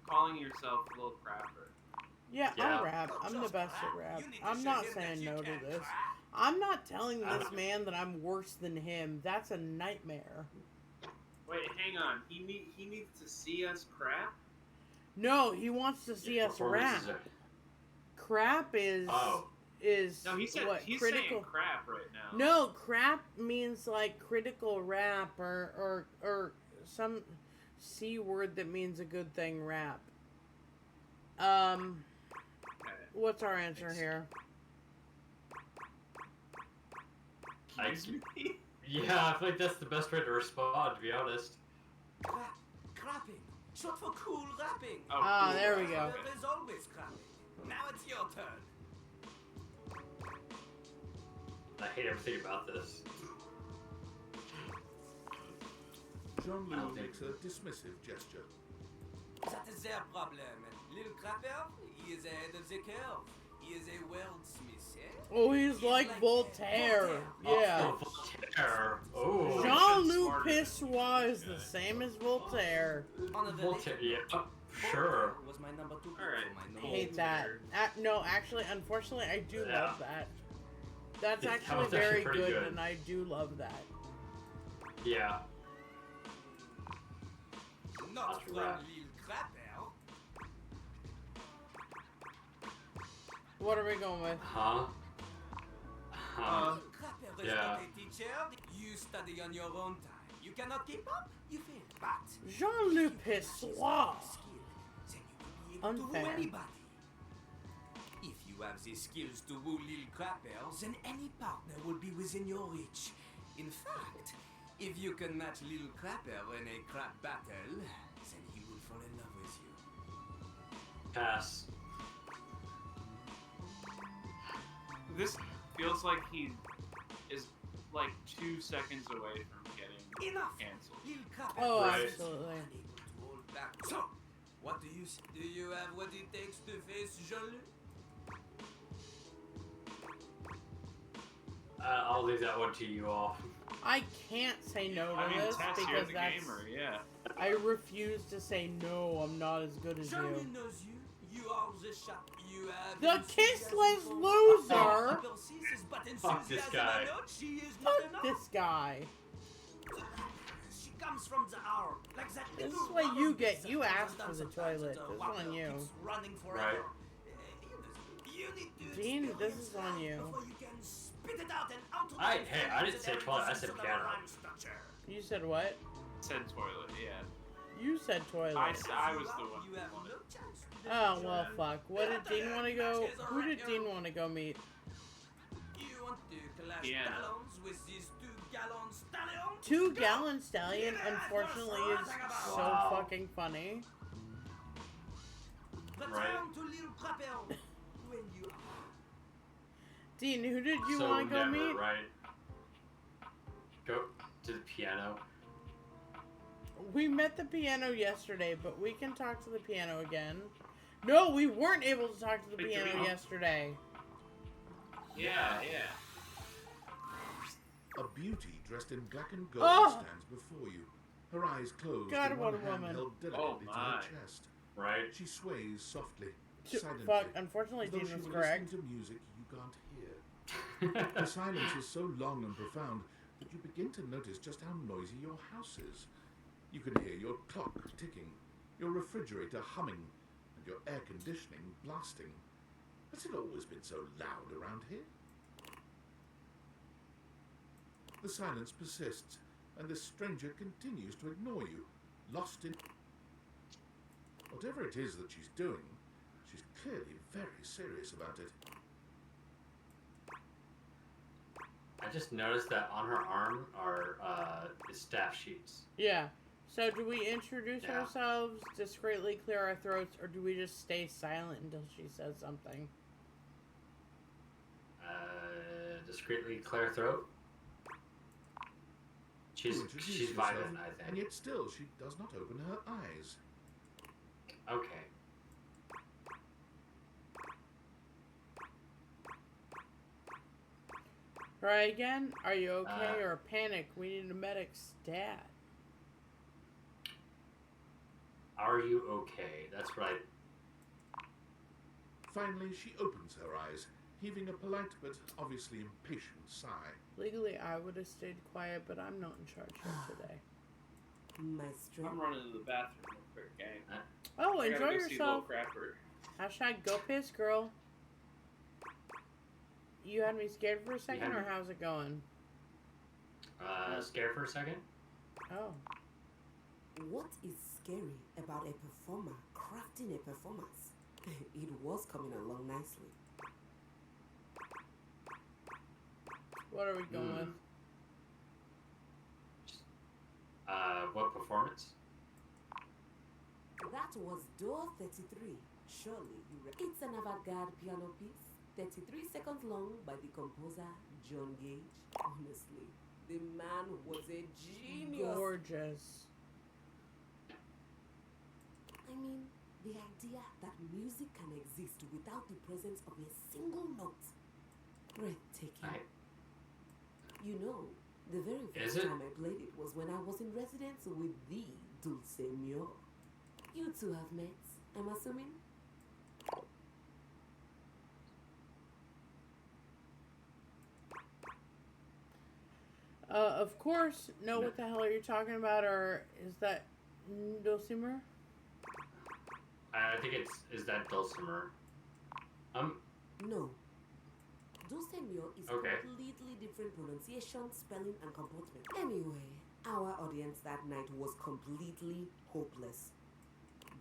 Calling yourself Lil Crapper. Yeah, Yeah. I'll rap. Don't I'm the just best crap. at rap. You need to I'm show not him that saying you no to can this. crap. I'm not telling this Uh-huh. man that I'm worse than him. That's a nightmare. Wait, hang on. He needs to see us crap? No, he wants to see us rap. Performances are- Crap is Oh. is No, he said what he's critical. saying crap right now. No, crap means like critical rap or some C word that means a good thing rap. Okay. What's our answer here? Yeah, I feel like that's the best way to respond, to be honest. Crapping. Short for cool rapping. Oh, Ah, cool. there we go. There is always crapping. Now it's your turn. I hate everything about this. Jean-Luc makes a dismissive gesture. That is their problem. Lil Crapper, he is ahead of the curve. He is a wordsmith, eh? Oh, he's like Voltaire. Yeah. Oh, Voltaire. Oh. Jean-Luc Pissoir is the same as Voltaire. Voltaire, yeah. Sure. Was my number 2 Alright. I hate that. No, actually, unfortunately, I do love that. That's actually very pretty good, good, and I do love that. Yeah. Not That's from right. Lil Crapper. What are we going with? Huh? Huh? Crapper is Yeah. not a teacher. You study on your own time. You cannot keep up, you fail. But Jean-Luc Pissoir. to woo Unfair. anybody. If you have the skills to woo Lil Crapper, then any partner will be within your reach. In fact, if you can match Lil Crapper in a crap battle, then he will fall in love with you. Pass. This feels like he is like 2 seconds away from getting Enough! canceled. Lil Crapper Oh, Right. absolutely. unable to hold back. So, what do you say? Do you have what it takes to face Jean-Luc? I'll leave that one to you all. I can't say no to I mean, this Tess, you're because the that's. gamer, yeah. I refuse to say no. I'm not as good as Jean-Luc you. knows you. You are the shot. You have The enthusiasm kissless for- loser. Persists, but Fuck this enthusiasm guy. alone, she is not Fuck enough. this guy. She comes from the hour, like that This little is what you rubber get. pizza You that asked was for the done sometimes toilet. at This is Wawa, on you. keeps running forever. Right. You need to Dean, this experience is on life you. before you can spit it out and out of Hey, I didn't say toilet, I said piano. You said what? Said toilet, yeah. You said toilet. I was the one You who have wanted. no chance. Oh, well, fuck. What did Dean want to go? Who did Dean want to go meet? You want to clash Piano. talons with these 2-gallon stallions? 2-gallon stallion, unfortunately, is so Wow. fucking funny. Return to Lil Crapper when you are. Dean, who did you So want to go never, meet? right? Go to the piano. We met the piano yesterday, but we can talk to the piano again. No, we weren't able to talk to the Wait, did piano we? yesterday. Yeah. A beauty dressed in black and gold Oh! stands before you. Her eyes closed God, and what one a hand woman. held delicately to my. her chest. Right? She sways softly, Sh- silently, Fuck, unfortunately, as though Dean she was were correct. listening to music you can't hear. The silence is so long and profound that you begin to notice just how noisy your house is. You can hear your clock ticking, your refrigerator humming, and your air conditioning blasting. Has it always been so loud around here? The silence persists, and this stranger continues to ignore you, lost in... Whatever it is that she's doing, she's clearly very serious about it. I just noticed that on her arm are the staff sheets. Yeah. So do we introduce Yeah. ourselves, discreetly clear our throats, or do we just stay silent until she says something? Discreetly clear throat. You introduce She's yourself, violent, I and think. yet still she does not open her eyes. Okay. Try again? Are you okay Uh, or panic? We need a medic stat. Are you okay? That's what I. Finally, she opens her eyes, heaving a polite but obviously impatient sigh. Legally, I would have stayed quiet, but I'm not in charge here today. My I'm strength. running to the bathroom real quick, gang. Oh, I gotta enjoy go see Little yourself. Crapper. Hashtag go piss, girl. You had me scared for a second, had or me- how's it going? Scared for a second? Oh. What is scary about a performer crafting a performance? It was coming along nicely. What are we going with? What performance? That was door 33. Surely you read. It's an avant-garde piano piece, 33 seconds long by the composer John Gage. Honestly, the man was a genius. Gorgeous. I mean, the idea that music can exist without the presence of a single note. Breathtaking. You know, The very Is first it? time I played it was when I was in residence with the Dulcemio. You two have met, I'm assuming? Of course, know what the hell are you talking about, or is that Dulcimer? I think is that Dulcimer. No. Dulcemio is Okay. completely different pronunciation, spelling, and comportment. Anyway, our audience that night was completely hopeless.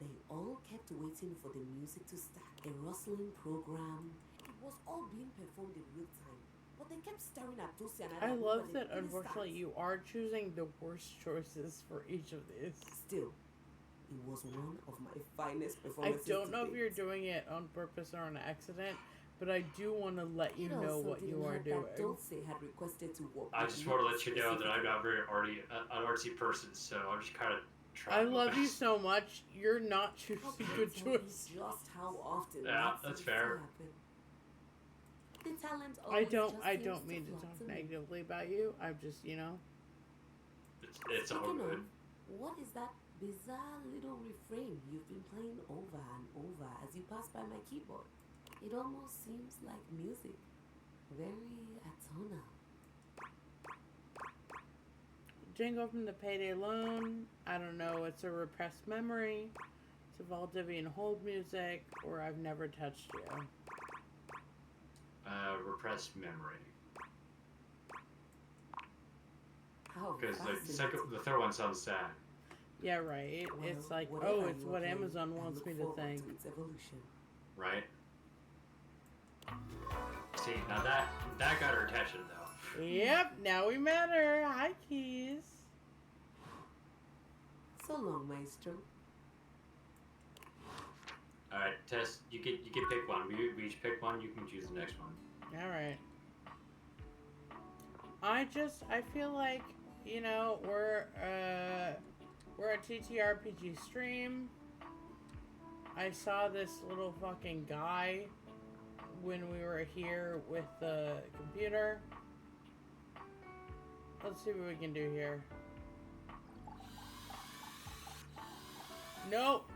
They all kept waiting for the music to start. A rustling program. It was all being performed in real time. But they kept staring at Dulce and I knew love it that, didn't unfortunately, start. you are choosing the worst choices for each of these. Still, it was one of my finest I performances. don't know to if date. you're doing it on purpose or on accident, but I do want to let you It know also what you didn't are help doing. that Dulce had requested to work I with just me want to let you know that I'm specifically. not very an artsy person, so I'm just kind of I trying. my love you best. so much. You're not choosing How can I good tell you choice. just how often Yeah, that that's seems to fair. happen? The talent I always don't. just I seems don't mean to flock talk me. negatively about you. I'm just, It's all Speaking good. of, what is that bizarre little refrain you've been playing over and over as you pass by my keyboard? It almost seems like music. Very atonal. Jingle from the Payday Loan. I don't know. It's a repressed memory. It's a Valdivian hold music, or I've never touched you. Repressed memory. How Because fascinating. the third one sounds sad. Yeah, right. Well, It's like, whatever oh, it's you are what playing, Amazon I wants look me to forward think. to its evolution. Right? See, now that got her attention though. Yep. Now we met her. Hi, Keys. So long, Maestro. All right, Tess, you can pick one. We each pick one. You can choose the next one. All right. I feel like, we're a TTRPG stream. I saw this little fucking guy when we were here with the computer. Let's see what we can do here. Nope.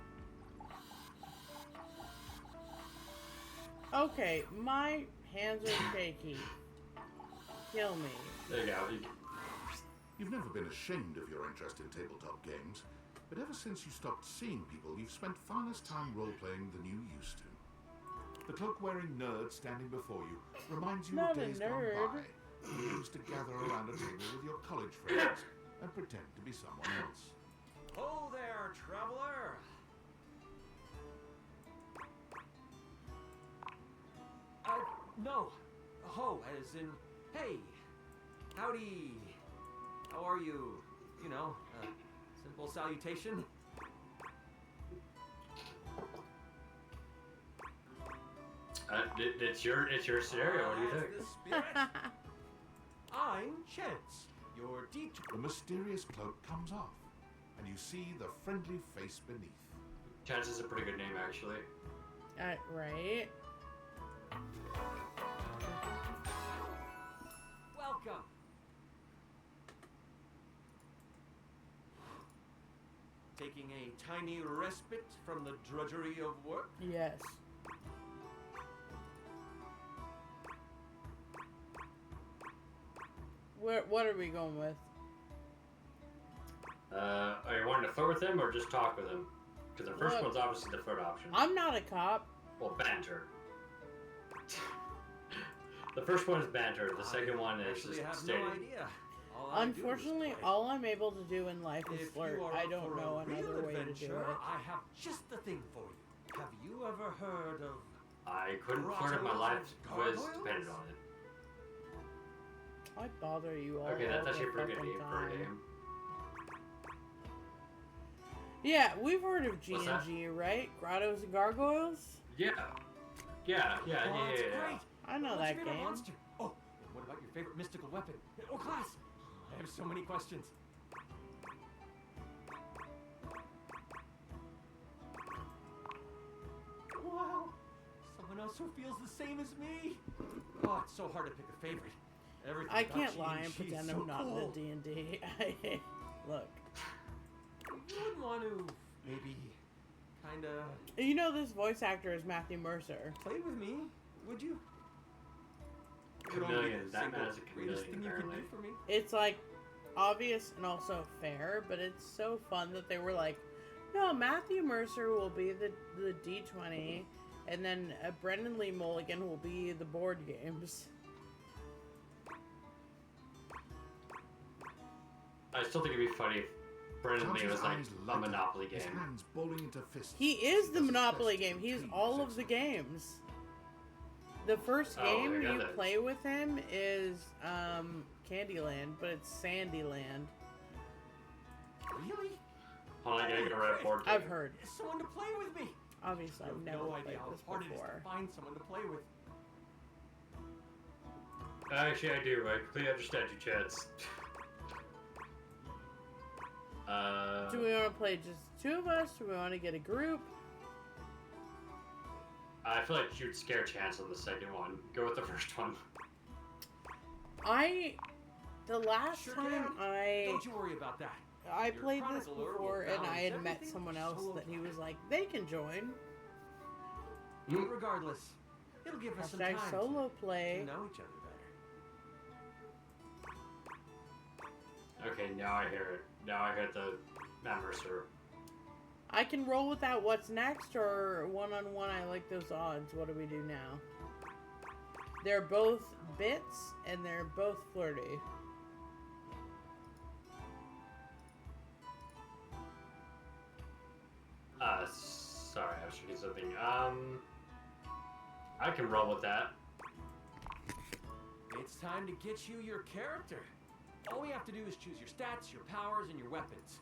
Okay, my hands are shaky. Kill me. There you go. You've never been ashamed of your interest in tabletop games, but ever since you stopped seeing people, you've spent far less time role-playing than you used to. The cloak-wearing nerd standing before you reminds you Not of a days gone nerd. by when you used to gather around a table with your college friends and pretend to be someone else. Oh there, traveler! No. Ho, as in, hey. Howdy. How are you? Simple salutation. It's your scenario. What do you As think? the spirit, I'm Chance, your detour. The mysterious cloak comes off, and you see the friendly face beneath. Chance is a pretty good name, actually. Right. Welcome. Taking a tiny respite from the drudgery of work? Yes. What are we going with? Are you wanting to flirt with him or just talk with him? Because the first Look, one's obviously the flirt option. I'm not a cop. Well, banter. The first one is banter. The second one is Actually, just have stating. no idea. All I do is Unfortunately, play. all I'm able to do in life is If flirt. you are I up don't for know a real another way to do adventure, it. I have just the thing for you. Have you ever heard of I couldn't flirt if my life was dependent on it. I bother you all. Okay, that's the actually a pretty good fucking name for a time. game. Yeah, we've heard of What's that? G&G, right? Grottos and Gargoyles? Yeah. Yeah. That's great. I know What's that your favorite game. monster? Oh, and what about your favorite mystical weapon? Oh, class! I have so many questions. Wow, someone else who feels the same as me. Oh, it's so hard to pick a favorite. Everything I about can't she lie and and she's pretend so I'm not cool. in the D&D. Look. You wouldn't want to maybe kinda You know this voice actor is Matthew Mercer. play with me, would you? Chameleon. That man is a Greatest chameleon, thing you can apparently. do for me. It's like obvious and also fair, but it's so fun that they were like, no, Matthew Mercer will be the D20, and then Brendan Lee Mulligan will be the board games. I still think it'd be funny if Brendan Lee was like Chances a are he's Monopoly his game. hands balling into fists. He is the Does his Monopoly best game. to He's keep all his of the games. The first Oh, game there you you go. play with him is Candyland, but it's Sandyland. Really? Hold on, I gotta go write a board game. I've heard. Someone to play with me. Obviously, You I've have never no played idea how this hard it is before. to find someone to play with. Actually, I do. I completely understand you, Chance. Do we want to play just the two of us? Do we want to get a group? I feel like you'd scare Chance on the second one. Go with the first one. The last Sure time can. Don't you worry about that. I Your played this chronicler will before, and I had balance met everything someone with else solo that he play. was like, they can join. Regardless, it'll give us some time Hashtag solo to play. know each other better. Okay, now I hear it. Now I hear the Matt Mercer. I can roll with that what's next, or one-on-one, I like those odds. What do we do now? They're both bits, and they're both flirty. Sorry, I was reading something. I can roll with that. It's time to get you your character. All we have to do is choose your stats, your powers, and your weapons.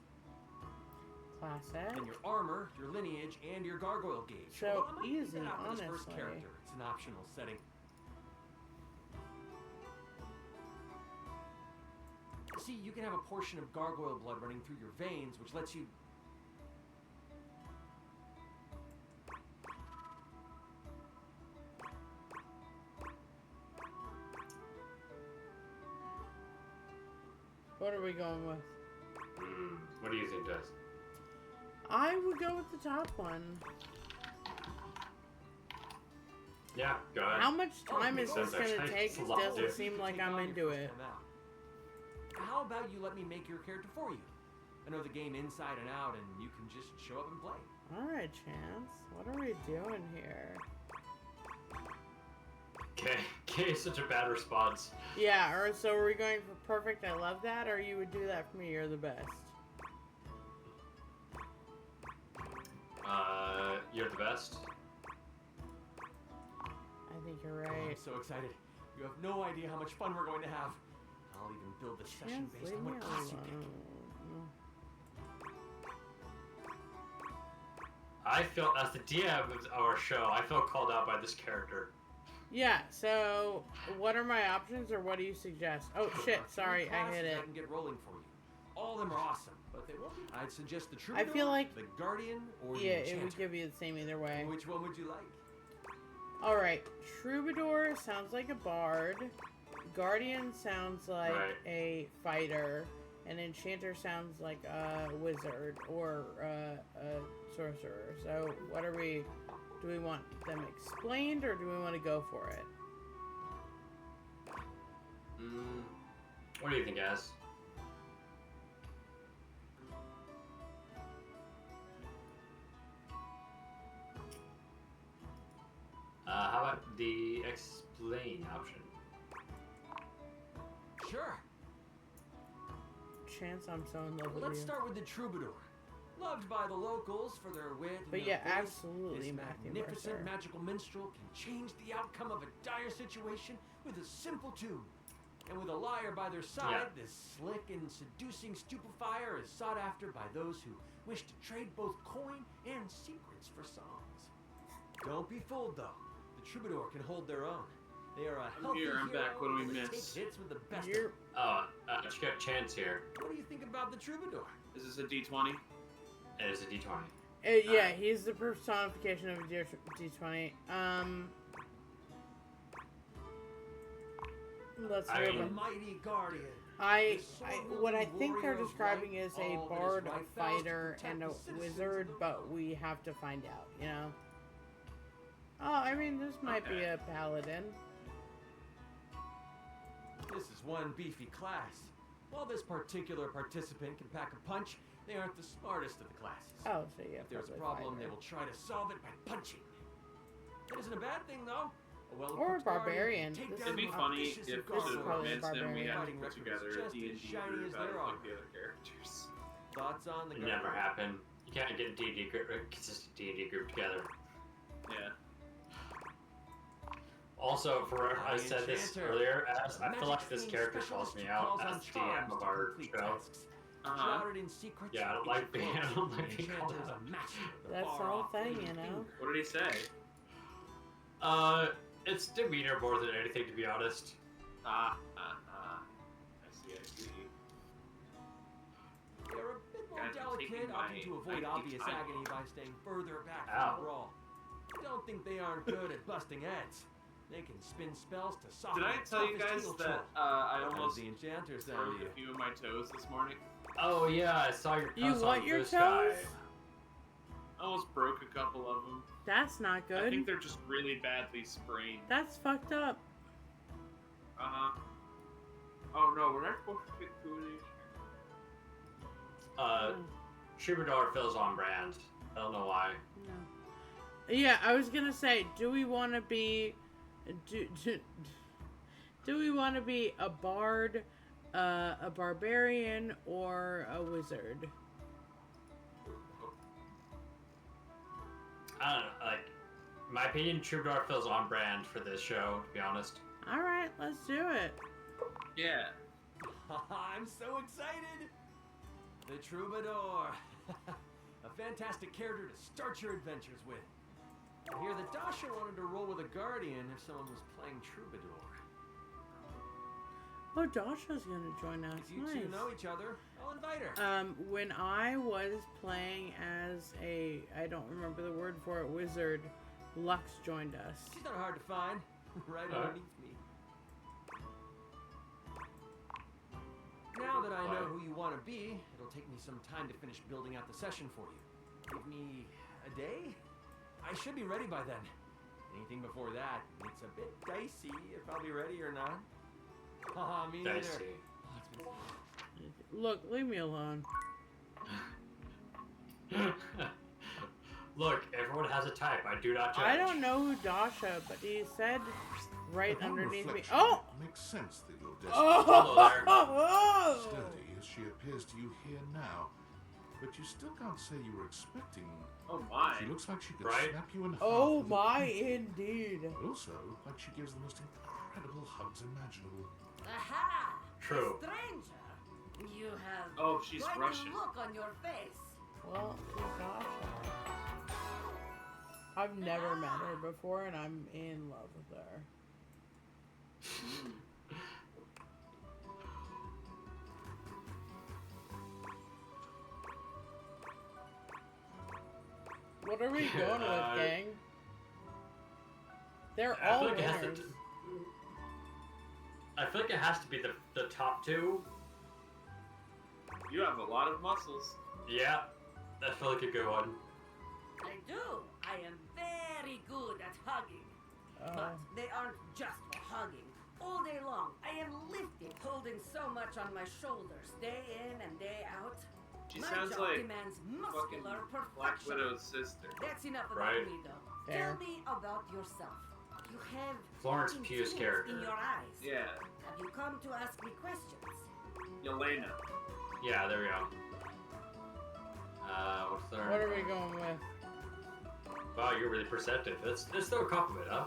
Classic. And your armor, your lineage, and your gargoyle gauge. So Although I might leave easy, that out for this first honestly. character. It's an optional setting. See, you can have a portion of gargoyle blood running through your veins, which lets you... What are we going with? What do you think, Tess? I would go with the top one. Yeah, go ahead. How much time is this Sounds going to actually take? a It lot, doesn't dude. seem like Take I'm all your into first it. time out. How about you let me make your character for you? I know the game inside and out, and you can just show up and play. Alright, Chance. What are we doing here? Okay, is such a bad response. Yeah, or so are we going for perfect, I love that, or you would do that for me, you're the best? You're the best. I think you're Oh, I'm right. so excited. You have no idea how much fun we're going to have. I'll even build the session Chance, based leave on me what class you pick. alone. I feel, as the DM of our show, I feel called out by this character. Yeah, so what are my options, or what do you suggest? Oh shit, sorry, I hit it. I can get rolling for you. All of them are awesome, but they won't be. I'd suggest the I Troubadour, feel like- the Guardian, or the Yeah, Enchanter. it would give you the same either way. Which one would you like? Alright, Troubadour sounds like a bard. Guardian sounds like Right. a fighter. And Enchanter sounds like a wizard or a sorcerer. So what are we... Do we want them explained, or do we want to go for it? What do you think, Az? How about the explain option? Sure. Chance, I'm so in love with Let's you. start with the Troubadour. Loved by the locals for their wit and But their yeah, voice, absolutely, this Matthew magnificent Mercer. magical minstrel can change the outcome of a dire situation with a simple tune. And with a liar by their side, this slick and seducing stupefier is sought after by those who wish to trade both coin and secrets for songs. Don't be fooled, though. The Troubadour can hold their own. They are a healthy here, I'm hero back. What do we that miss? takes hits with the best of You're- them. Just got Chance here. What do you think about the Troubadour? Is this a D20? It is a D20. Yeah, he's the personification of a D20. Let's I hear mean- it. Mighty guardian. What I think they're describing is a all that is bard, a right, vows to fighter, protect and a the citizens wizard, of the but we have to find out, you know? Oh, I mean, this might be a paladin. This is one beefy class. While this particular participant can pack a punch, they aren't the smartest of the classes. Oh, so yeah, If there's a probably problem, they fighter. will try to solve it by punching. That isn't a bad thing, though. A Or a well-equipped barbarian. guardian can take This- down It'd be the funny vicious if and to guarded probably advance them, we barbarian. had to Fighting put records together a just as D&D shiny group as out their of like armor. the other characters. Thoughts on the It guardian? never happened. You can't get a D&D group, a consistent D&D group together. Yeah. Also, for I The said this Enchanter. earlier, as I Magic feel like this theme character specialist calls me who out calls on as DM charms of to our complete show. tasks. Shrouded in secrets, Yeah, I don't it's like being- close. I don't like The being called Enchanter is out. a master of the That's the far whole off thing, fleeting you know? What did he say? It's demeanor more than anything, to be honest. I see. They're a bit more Guys, I'm taking delicate, my opting to avoid 90 obvious time agony off. by staying further back Ow. from the brawl. Don't think they aren't good at busting heads. They can spin spells to soften Did I the tell you toughest guys heel that troll. I How's almost the Enchanter sound broke to you? a few of my toes this morning? Oh yeah, I saw your You post want on your Blue Sky. toes? I almost broke a couple of them. That's not I good. think they're just really badly sprained. That's fucked up. Oh no, we're not supposed to pick food. Troubadour feels on brand. I don't know why. Yeah, I was gonna say, do we want to be, do we want to be a bard, a barbarian, or a wizard? I don't know. Like, in my opinion, Troubadour feels on brand for this show. To be honest. All right, let's do it. Yeah. I'm so excited! The Troubadour. A fantastic character to start your adventures with. I hear that Dasha wanted to roll with a guardian if someone was playing Troubadour. Oh, Dasha's gonna join us. If you two know each other, I'll invite her. When I was playing as a, I don't remember the word for it, wizard, Lux joined us. She's not hard to find. Right underneath me. Now that I know who you want to be, it'll take me some time to finish building out the session for you. Give me a day? I should be ready by then. Anything before that, it's a bit dicey if I'll be ready or not. Haha, me neither. Dicey. Look, leave me alone. Look, everyone has a type. I do not judge. I don't know who Dasha, but he said right Upon underneath me. reflection, Oh! it makes sense that you're Oh! sturdy as she appears to you here now, but you still can't say you were expecting. Oh my. She looks like she could Right? snap you in half. Oh with a my, pinky. indeed. But also, like she gives the most incredible hugs imaginable. Aha! True. Stranger, you have Oh, she's quite Russian. a look on your face. Well, Dasha. I've never met her before, and I'm in love with her. What are we going with, gang? They're I all feel like it has winners. to. I feel like it has to be the top two. You have a lot of muscles. Yeah, I feel like a good one. I do. I am very good at hugging. But they aren't just for hugging. All day long, I am lifting, holding so much on my shoulders, day in and day out. She My sounds job like demands fucking muscular Black perfection. Widow's sister. That's enough about Right. me, though. Fair. Tell me about yourself. You have Florence intense Pugh's character. in your eyes. Yeah. Have you come to ask me questions? Yelena. Yeah, there we go. What's the? What are we going with? Wow, you're really perceptive. That's still a compliment, huh?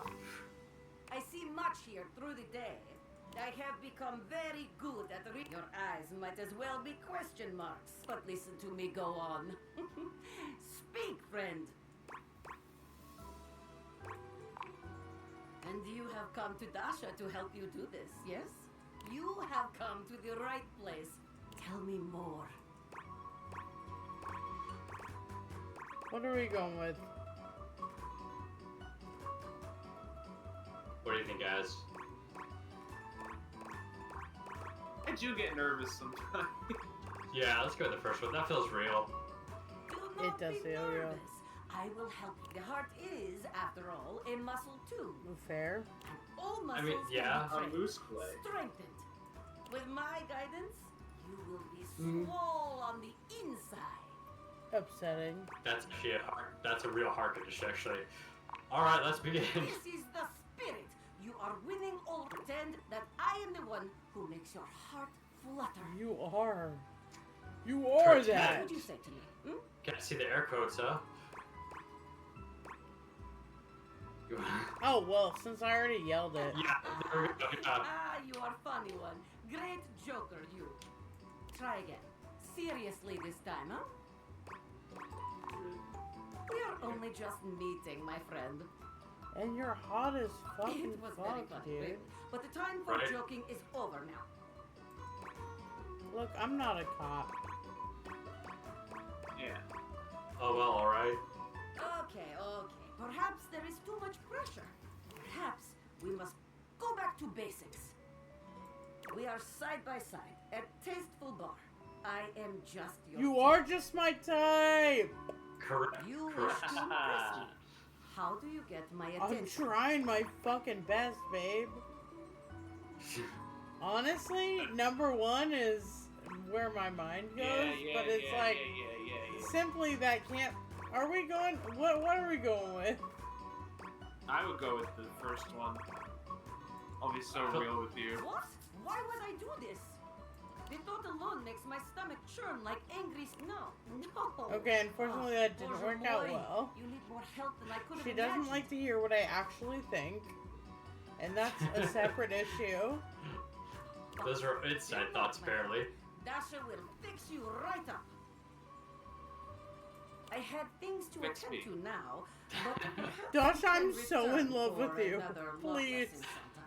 I see much here through the day. I have become very good at reading. Your eyes might as well be question marks. But listen to me go on. Speak, friend. And you have come to Dasha to help you do this, yes? You have come to the right place. Tell me more. What are we going with? What do you think, guys? I do get nervous sometimes. Yeah, let's go with the first one. That feels real. Do It not does be feel real. nervous. I will help you. The heart is, after all, a muscle too. Fair. All I muscles mean, yeah. can be A moose clay. strengthened. With my guidance, you will be Mm. swole on the inside. Upsetting. That's actually a heart. That's a real heart condition, actually. All right, let's begin. This is the spirit. You are winning all. Pretend that I am the one who makes your heart flutter. You are. You are Pretend. that. What would you say to me? Hmm? Can't see the air quotes, huh? Oh, well, since I already yelled it. Yeah, there we go. Yeah. Ah, you are funny one. Great joker, you. Try again. Seriously this time, huh? We are only just meeting, my friend. And you're hot as fucking It was very fuck, funny, dude. but the time for Right. joking is over now. Look, I'm not a cop. Yeah. Oh well, all right. Okay. Perhaps there is too much pressure. Perhaps we must go back to basics. We are side by side at Tasteful Bar. I am just your You type. are just my type. Correct. You wish Correct. to impress me. How do you get my attention? I'm trying my fucking best, babe. Honestly, number one is where my mind goes, but it's like simply that can't. Are we going? What are we going with? I would go with the first one. I'll be so real with you. What? Why would I do this? The thought alone makes my stomach churn like angry snow. No. Okay, unfortunately that didn't work out Boy, well. You need more help than I could have She doesn't imagined. like to hear what I actually think, and that's a separate issue. Those are inside thoughts, barely. Dasha will fix you right up. I had things to Fix attend me. to now, but perhaps Dasha, we I'm can so in return love with for you. another love Please. lesson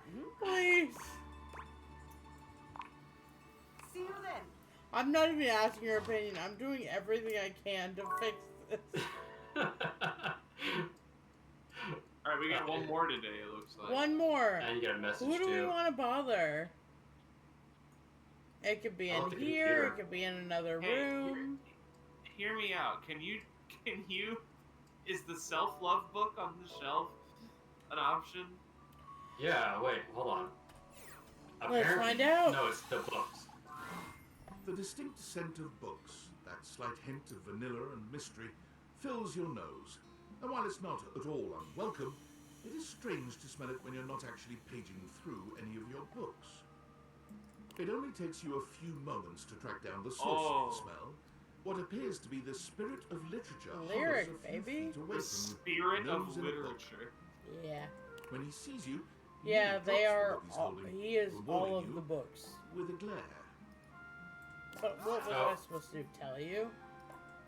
sometime, Please. See you then. I'm not even asking your opinion. I'm doing everything I can to fix this. Alright, we got one more today, it looks like. One more. And you get a message Who do we too. want to bother? It could be Oh, in the here. computer. It could be in another Hey, room. Hear me out. Can you is the self-love book on the shelf an option? Yeah, wait, hold on. Let's Apparently- find out. No, it's the books. The distinct scent of books, that slight hint of vanilla and mystery, fills your nose. And while it's not at all unwelcome, it is strange to smell it when you're not actually paging through any of your books. It only takes you a few moments to track down the source of the smell. What appears to be the spirit of literature Lyric, hovers a few baby. feet away The from you, spirit of nose in a book. literature. Yeah. When he sees you, Yeah, he they drops the are. book he's All, holding, he is rewarding all of you the books. with a glare. But what was I supposed to tell you?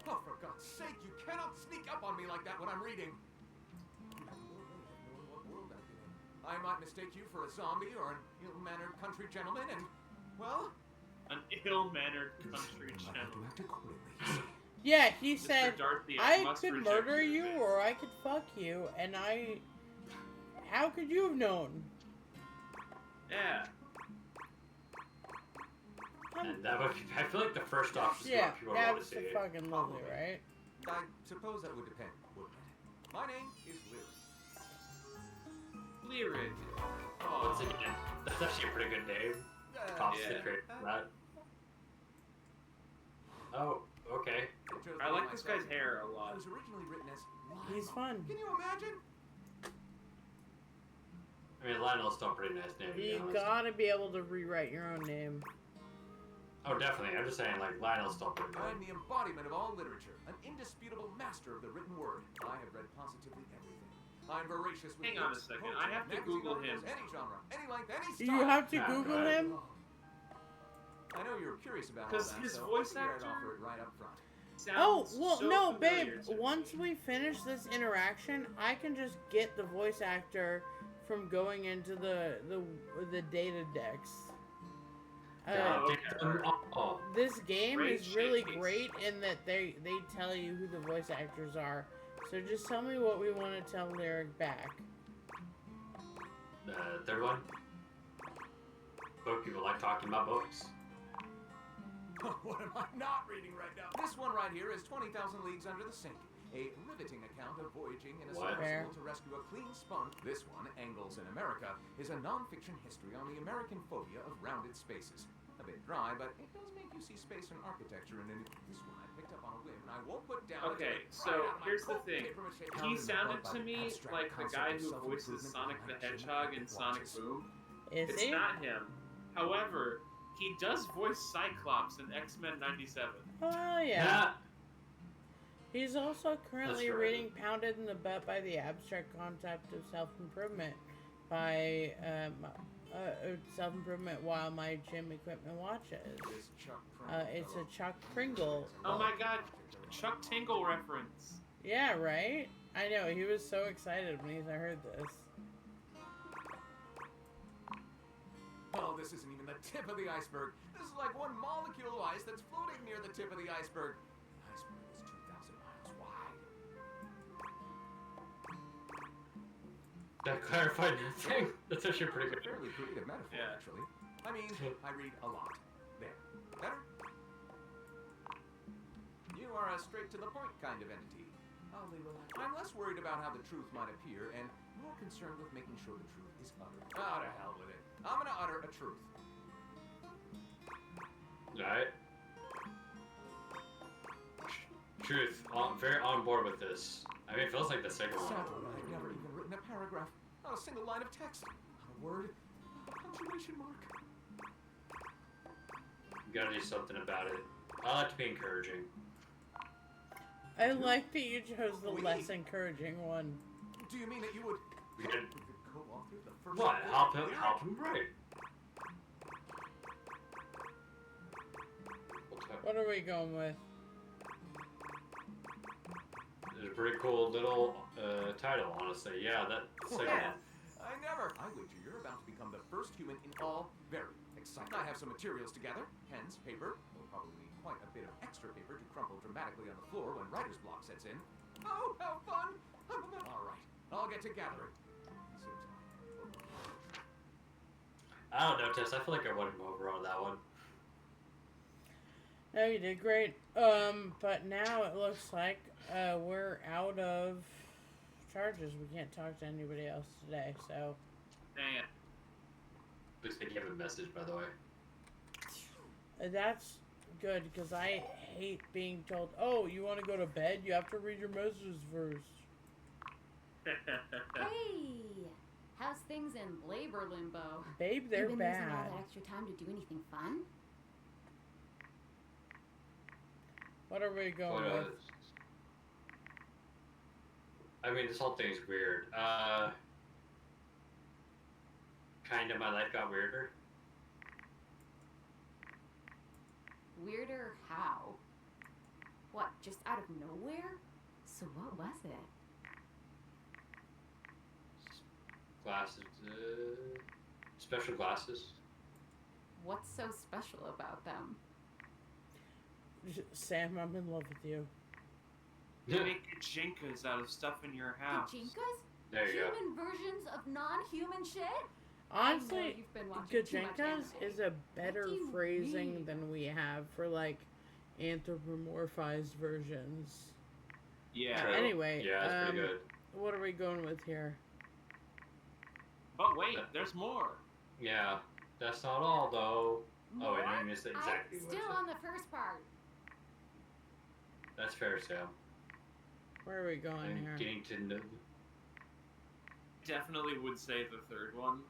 Oh, for God's sake, you cannot sneak up on me like that when I'm reading. You have no way of knowing what world I'm in. I might mistake you for a zombie or an ill-mannered country gentleman, and, well... An ill-mannered country gentleman. Yeah, he Mr. said Darcy, I must could reject murder your you or I could fuck you, and I. How could you have known? Yeah. And that would be, I feel like the first option is Yeah, what people want to that's see. fucking lovely, right? I suppose that would depend, wouldn't it? My name is Lyric. Lyric. Once again, that's actually a pretty good name. Top yeah. secret. That. Oh, okay. I like this guy's hair a It lot. was originally written as He's fun. Can you imagine? I mean, Lionel's still a pretty nice name, to be You honest. gotta be able to rewrite your own name. Oh, definitely. I'm just saying, like, Lionel's still pretty I'm good. the embodiment of all literature, an indisputable master of the written word. I have read positively everything. I'm voracious with Hang on a books, second, poetry, I have to magazine Google articles, him. Any genre, any length, any Do style. you have to Yeah, Google right. him? I know you're curious about all 'Cause that, his so voice I figured I'd actor- offer it right up front. Oh, Sounds well, so no, familiar babe. to me. Once we finish this interaction, I can just get the voice actor from going into the data decks. Oh, Oh, This game Great is really shit. great in that they tell you who the voice actors are. So just tell me what we want to tell Lyric back. the third one. Book people like talking about books. What am I not reading right now? This one right here is 20,000 Leagues Under the Sink. A riveting account of voyaging in a submersible to rescue a clean sponge. This one, Angles in America, is a non-fiction history on the American phobia of rounded spaces. A bit dry, but it does make you see space and architecture in it. This one I picked up on a whim, and I won't put down. Okay, so here's the thing. He sounded to me like the guy who voices Sonic the Hedgehog in Sonic Boom. Is It's he? not him. However, he does voice Cyclops in X-Men 97. Oh, yeah. He's also currently That's right. reading Pounded in the Butt by the Abstract Concept of Self-Improvement by Self-Improvement While My Gym Equipment Watches. It's a Chuck Pringle. Oh my god, Chuck Tingle reference. Yeah, right? I know, he was so excited when he heard this. Oh, this isn't even the tip of the iceberg. This is like one molecule of ice that's floating near the tip of the iceberg. The iceberg is 2,000 miles wide. That clarified thing. That's actually pretty good. Fairly creative metaphor, actually. I mean, I read a lot. There. Better? You are a straight-to-the-point kind of entity. I'll leave it. I'm less worried about how the truth might appear and more concerned with making sure the truth is uttered. Ah, to hell with it. I'm gonna utter a truth. Alright. Truth. Very on board with this. I mean, it feels like the second one. Sadly, I've never even written a paragraph. Not a single line of text. Not a word. Not a punctuation mark. You gotta do something about it. I like to be encouraging. I like that you chose the less encouraging one. Do you mean that you would... We could... co-author the first... What? Help him write. What are we going with? It's a pretty cool little title, honestly. Yeah, that second one. I never. I wager you're about to become the first human in all. Very exciting. I have some materials together. Pens, paper. We'll probably need quite a bit of extra paper to crumple dramatically on the floor when writer's block sets in. Oh, how fun! All right, I'll get to gathering. I don't know, Tess. I feel like I won him over on that one. No, you did great. But now it looks like we're out of charges. We can't talk to anybody else today, so... Dang it. Looks like you have a message, by the way. That's good, because I hate being told, oh, you want to go to bed? You have to read your messages first. Hey! How's things in labor limbo? Babe, they're you been using all bad. that extra time to do anything fun? What are we going with? I mean, this whole thing's weird. Kinda, my life got weirder. Weirder how? What, just out of nowhere? So what was it? Glasses, special glasses. What's so special about them? Sam, I'm in love with you. You make Jinkas out of stuff in your house. Gajinkas? There you go. Human versions of non-human shit? Honestly, you've been watching too much Gajinkas is a better What do you phrasing mean? than we have for, like, anthropomorphized versions. Yeah. True. Anyway, Yeah, that's pretty good. what are we going with here? But wait, there's more. Yeah, that's not all, though. Oh, wait, I missed it exactly. I'm what it still said. on the first part. That's fair, Sam. Where are we going I'm here? getting to know. Definitely would say the third one.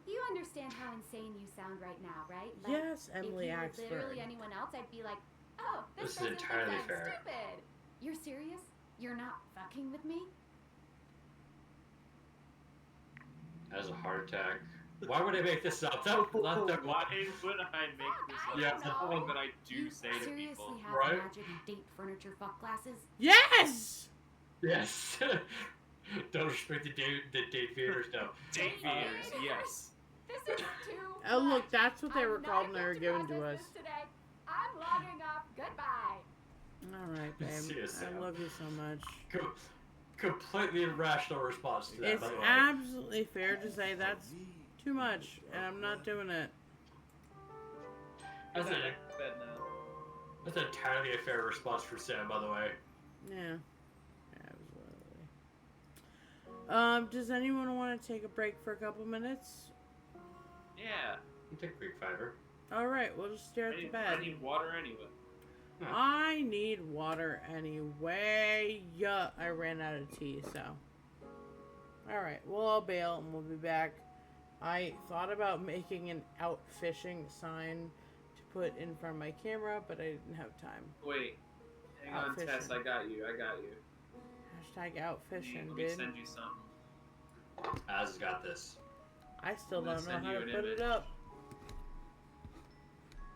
You understand how insane you sound right now, right? Yes, Emily if you were Axford. literally anyone else, I'd be like, oh, This is person thinks entirely I'm fair. stupid. You're serious? You're not fucking with me? Has a heart attack. Why would I make this up? That, not Why that would I make this up? Yeah, That's something that I do say to Seriously people. have Right? magic date furniture fuck glasses? Yes! Yes! Don't respect the date theater stuff. Date theaters, yes. This is too Oh, look, much. that's what they I'm were not called when they were equipped given to process us. this today. I'm logging off. Goodbye. All right, babe. See you, I Sam. love you so much. Completely irrational response to that, It's by the way. absolutely fair to say that's too much, and I'm not doing it. That's, back to bed now. that's entirely a fair response for Sam, by the way. Yeah. Absolutely. Does anyone want to take a break for a couple minutes? Yeah. You take a quick fiver. Alright, we'll just stare at the bed. I need water anyway. Huh. I need water anyway. Yeah, I ran out of tea, so. Alright, well, I'll bail and we'll be back. I thought about making an out fishing sign to put in front of my camera, but I didn't have time. Wait. Hang Out on, fishing. Tess. I got you. Hashtag out fishing, Let me dude. send you something. Az got this. I still I'm gonna don't know send how you to an put image. it up.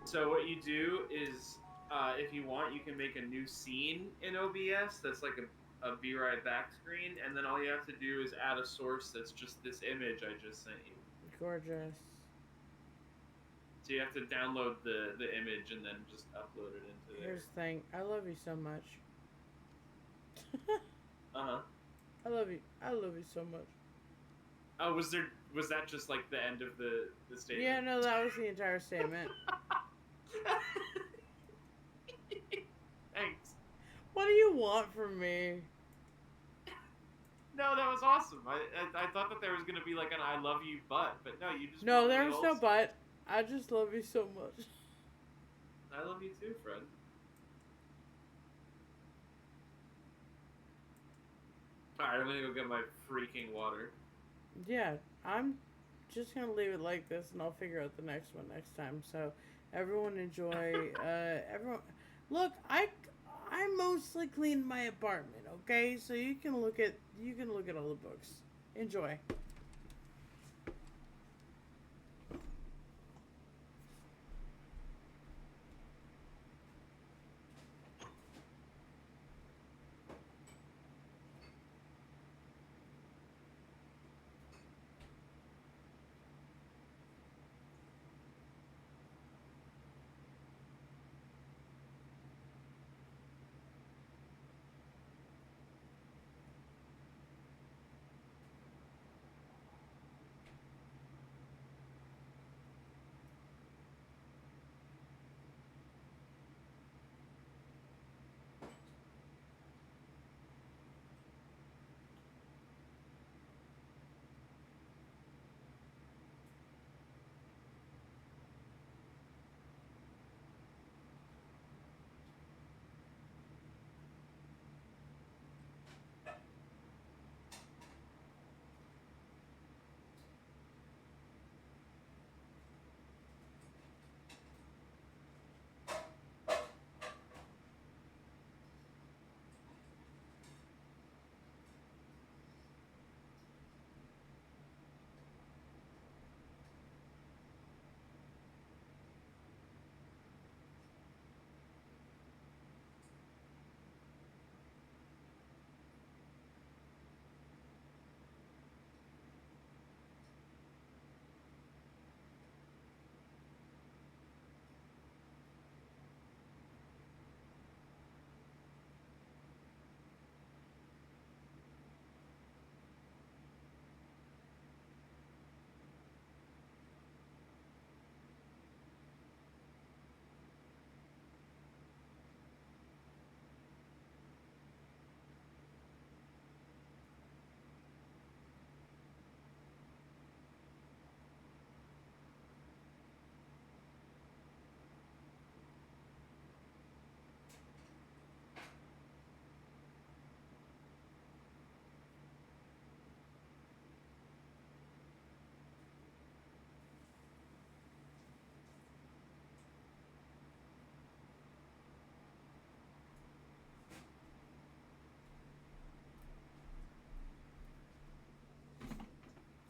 So what you do is, if you want, you can make a new scene in OBS that's like a Be Right Back screen, and then all you have to do is add a source that's just this image I just sent you. Gorgeous. So you have to download the image and then just upload it into there. Here's the thing. I love you so much. Uh-huh. I love you. I love you so much. Oh, was that just like the end of the statement? Yeah, no, that was the entire statement. Thanks. What do you want from me? No, that was awesome. I thought that there was gonna be like an I love you but no, you just No, want there me was also. no but. I just love you so much. I love you too, Fred. Alright, I'm gonna go get my freaking water. Yeah, I'm just gonna leave it like this, and I'll figure out the next one next time. So, everyone enjoy. Everyone, look, I mostly cleaned my apartment. Okay, so you can look at all the books. Enjoy.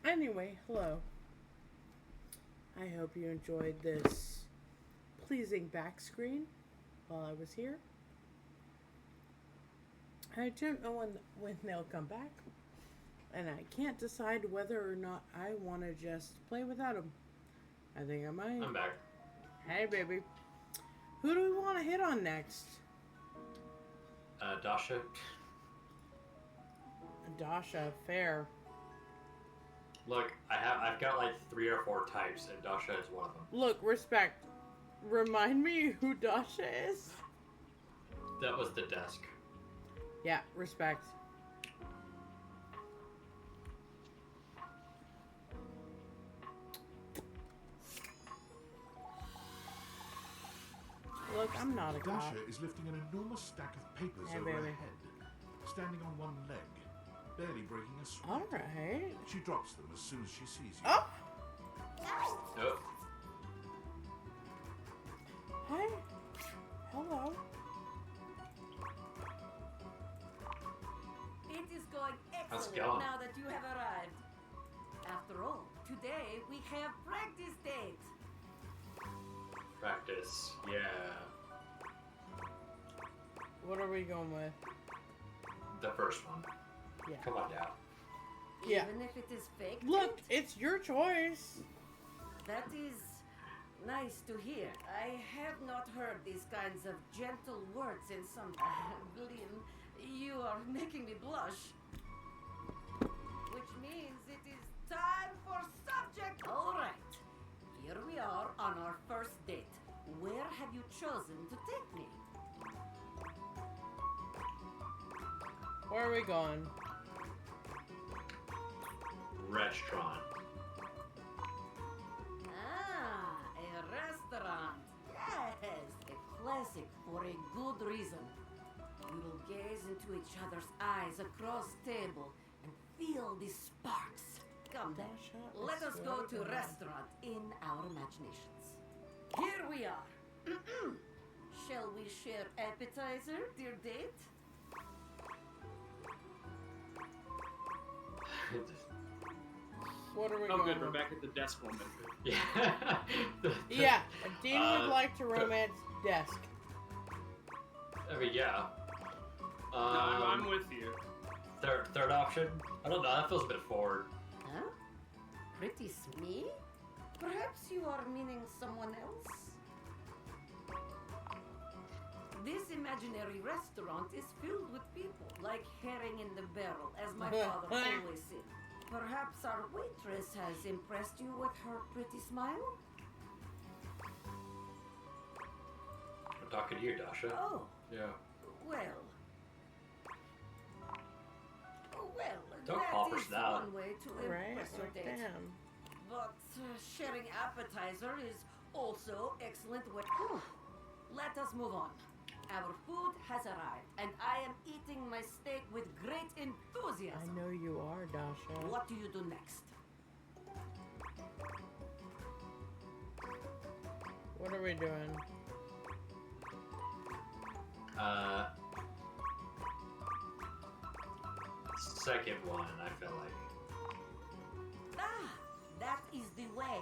Anyway, hello. I hope you enjoyed this pleasing back screen while I was here. I don't know when they'll come back, and I can't decide whether or not I want to just play without them. I think I might. I'm back. Hey, baby. Who do we want to hit on next? Dasha. Dasha, fair. Look, I've got like 3 or 4 types, and Dasha is one of them. Look, respect. Remind me who Dasha is? That was the desk. Yeah, respect. Look, I'm not a cop. Dasha is lifting an enormous stack of papers Hey, over her baby. head, standing on one leg, barely breaking a sweat. All right. She drops them as soon as she sees you. Oh! Oh. Hi. Hello. It is going How's it excellent going? now that you have arrived. After all, today we have practice date. Practice. Yeah. What are we going with? The first one. Yeah. Come on now. Yeah. Even if it is fake. Look, it's your choice. That is nice to hear. I have not heard these kinds of gentle words in some time. Blin, you are making me blush. Which means it is time for subject. All right. Here we are on our first date. Where have you chosen to take me? Where are we going? Restaurant. Ah, a restaurant. Yes, a classic for a good reason. We will gaze into each other's eyes across table and feel the sparks. Come then, let us go to restaurant in our imaginations. Here we are. Shall we share appetizer, dear date? What are we Oh, going good. We're with? back at the desk woman. Yeah. Yeah, Dean would like to romance desk. I mean, yeah. No, I'm with you. Third option? I don't know. That feels a bit forward. Huh? Pretty me? Perhaps you are meaning someone else? This imaginary restaurant is filled with people, like herring in the barrel, as my father always said. Perhaps our waitress has impressed you with her pretty smile? I'm talking to you, Dasha. Oh, Yeah. well. Don't that call for is that. one way to Right? impress your Like, date. damn. But sharing appetizer is also excellent way. Let us move on. Our food has arrived, and I am eating my steak with great I enthusiasm. know you are, Dasha. What do you do next? What are we doing? Second one, I feel like. Ah, that is the way.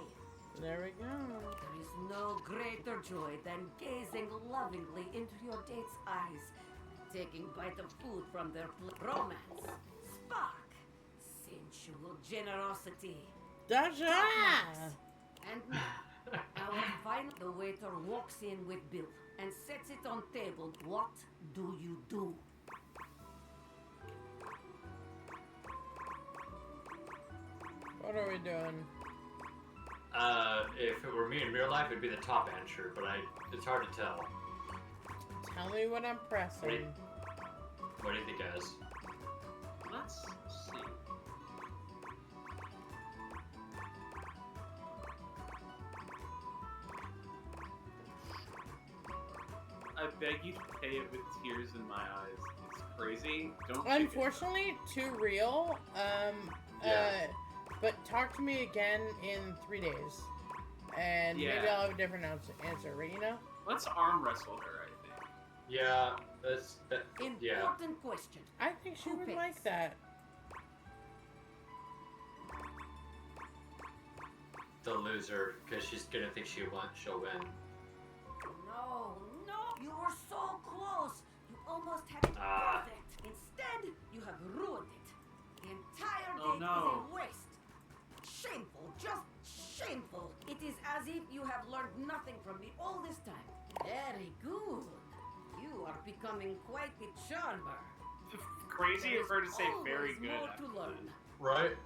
There we go. There is no greater joy than gazing lovingly into your date's eyes, taking bite of food from their romance, spark, sensual generosity. Dasha! And now, our final, the waiter walks in with bill and sets it on table. What do you do? What are we doing? If it were me in real life, it'd be the top answer, but it's hard to tell. Tell me what I'm pressing. What do you think, guys? Let's see. I beg you to pay it with tears in my eyes. It's crazy. Don't. pick it. Unfortunately, too real. Yeah. But talk to me again in 3 days, and maybe Yeah. I'll have a different answer. Right? You know? Let's arm wrestle her. I think. Yeah, yeah. Important question. I think she Who would picks? like that. The loser, because she's gonna think she'll win. No, you were so close. You almost had it Ah. perfect. Instead, you have ruined it. The entire Oh, date no. is a waste. Shameful, just shameful. It is as if you have learned nothing from me all this time. Very good. You are becoming quite the charmer. Crazy There of her to is say always very good. more after to that. learn. Right?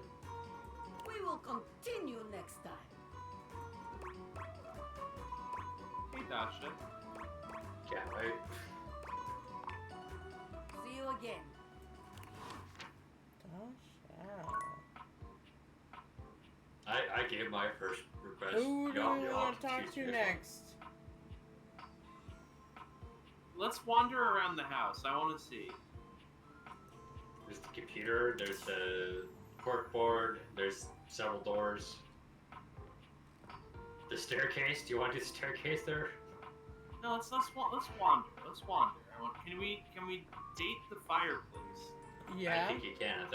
We will continue next time. Hey, Tasha. Can't wait. See you again. I gave my first request. Who do Y'all we want to can talk choose to which next? Let's wander around the house. I want to see. There's the computer, there's the corkboard, there's several doors. The staircase, do you want to do the staircase there? No, let's wander. Let's wander. Can we date the fireplace? Yeah. I think you can.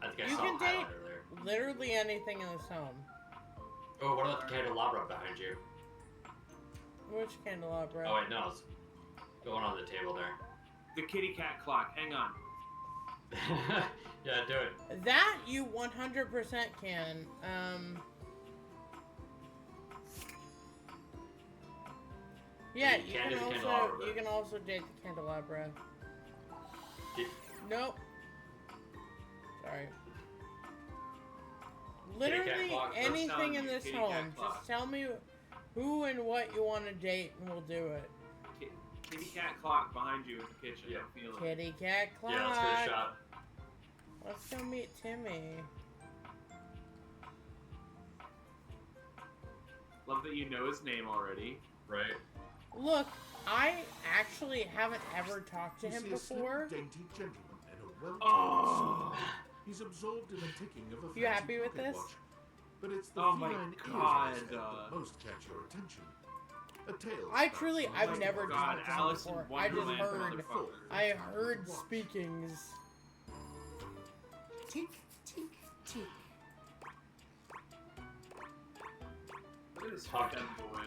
I think I You saw can a date highlighter there. literally anything in this home. Oh, what about the candelabra behind you? Which candelabra? Oh wait, no, it's going on the table there. The kitty cat clock. Hang on. Yeah, do it. That you 100% can. Yeah, You you can can do the also candelabra. you can also date the candelabra. Did- Nope. Sorry. Kitty cat Literally clock, first anything telling in you, this kitty cat home. clock. Just tell me who and what you want to date, and we'll do it. Kitty cat clock behind you in the kitchen. Yeah. I'm feeling it. Kitty cat clock. Yeah, let's get a shot. Let's go meet Timmy. Love that you know his name already. Right. Look, I actually haven't ever talked to You him see a slim, before. dainty gentleman in a well-tailored Oh. suit. He's absorbed in the ticking of a You fancy happy with pocket this? watch. But it's the Oh my feline ears God, on his head that most catch your attention. A tail I spouts truly, from I've the never body. talked to him Alice in before. I just Wonderland, heard, motherfucker. I heard speakings. Tick, tick, tick. Look at this Fuck. fucking boy.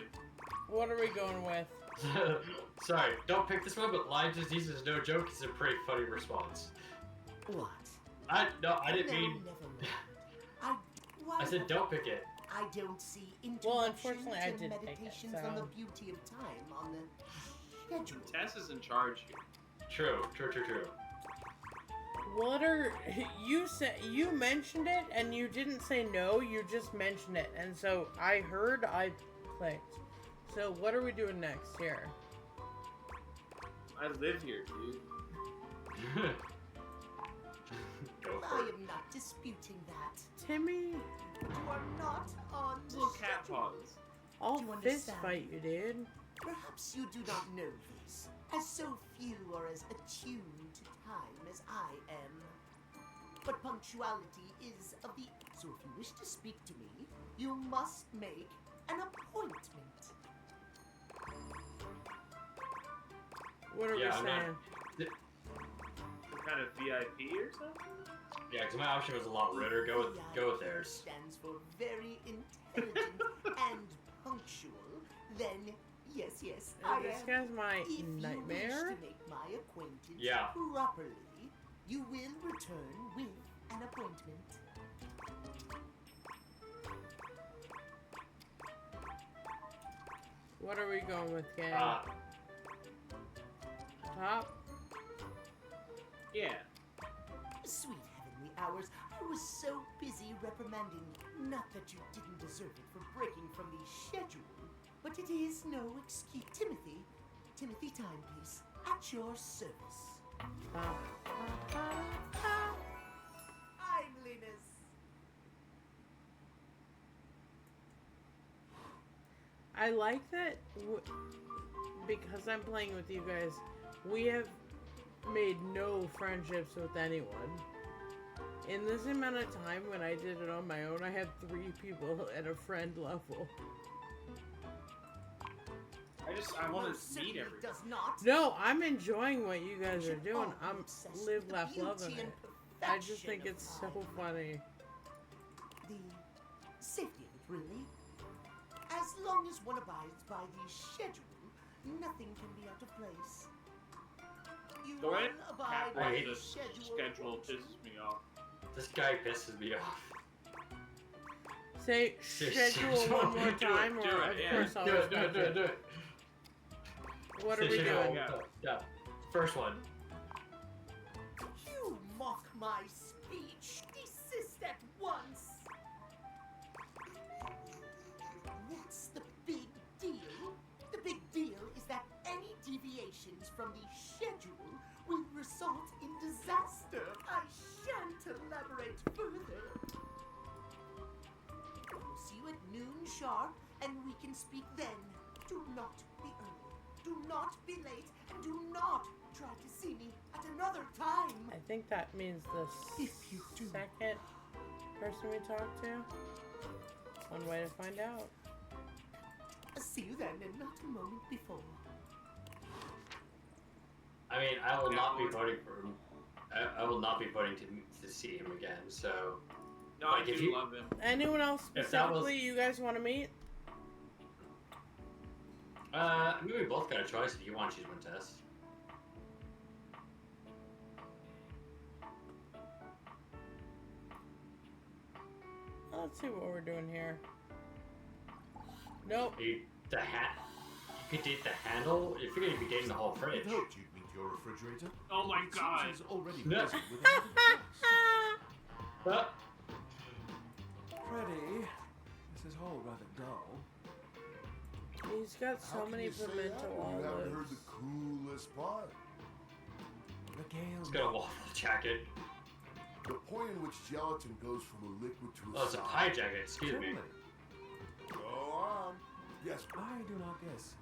What are we going with? Sorry, don't pick this one, but Lyme disease is no joke. It's a pretty funny response. What? I didn't No, mean. never mind. Why I said don't pick it. I don't see Well, interruptions unfortunately, I and did pick it, meditations so- on the beauty of time on the schedule. Tess is in charge here. True. What are you said? You mentioned it, and you didn't say no. You just mentioned it, and so I heard. I clicked. So what are we doing next here? I live here, dude. Go I for it. am not disputing that. Timmy, You are not on the Little cat schedule. paws. I'll Do you fist understand? fight you, dude. Perhaps you do not know this, as so few are as attuned to time as I am. But punctuality is of the... So if you wish to speak to me, you must make an appointment. What are Yeah, we I'm saying? Some kind of VIP or something? Yeah, because my option was a lot ruder. Go with theirs. Stands for very intelligent and punctual. Then, yes, I This am. guy's my If you nightmare. wish to make my acquaintance Yeah. properly, you will return with an appointment. What are we going with, gang? Top? Yeah. Sweet heavenly hours, I was so busy reprimanding you. Not that you didn't deserve it for breaking from the schedule, but it is no excuse. Timothy Timepiece, at your service. Timeliness. I like that because I'm playing with you guys, we have made no friendships with anyone. In this amount of time when I did it on my own, I had 3 people at a friend level. I want to Certainly meet everyone. does not. No, I'm enjoying what you guys are should doing. all I'm obsess live, with the laugh, loving beauty it. and I just think perfection it's of so time. funny. The safety of it, really. As long as one abides by the schedule, nothing can be out of place. You The way will abide cat by Wait. the the schedule. schedule pisses me off. This guy pisses me off. Say schedule one more Do it, time, do or it, of yeah. course I'll Do it. respect it. What are we Say doing? schedule. Yeah. First one. You mock my speech. Desist at once. What's the big deal? The big deal the schedule will result in disaster. I shan't elaborate further. I will see you at noon sharp, and we can speak then. Do not be early, do not be late, and do not try to see me at another time. I think that means the second person we talk to. One way to find out. See you then, and not a moment before. I mean, I will not be voting for him. I will not be voting to see him again. So, No, I do love him. Anyone else specifically you guys want to meet? I mean, we both got a choice if you want to choose one, Tess. Let's see what we're doing here. Nope. You could date the handle. If you're gonna be dating the whole fridge. I hoped you'd meet your refrigerator. Oh my god. He's already No. busy with another guest. Freddy, this is all rather dull. He's got so How can many you say that pimento when you haven't heard olives. the coolest part? The gale. He's got a waffle jacket. The point in which gelatin goes from a liquid to a Oh, it's a solid. pie jacket. Excuse me. Go on. Yes. I do not guess.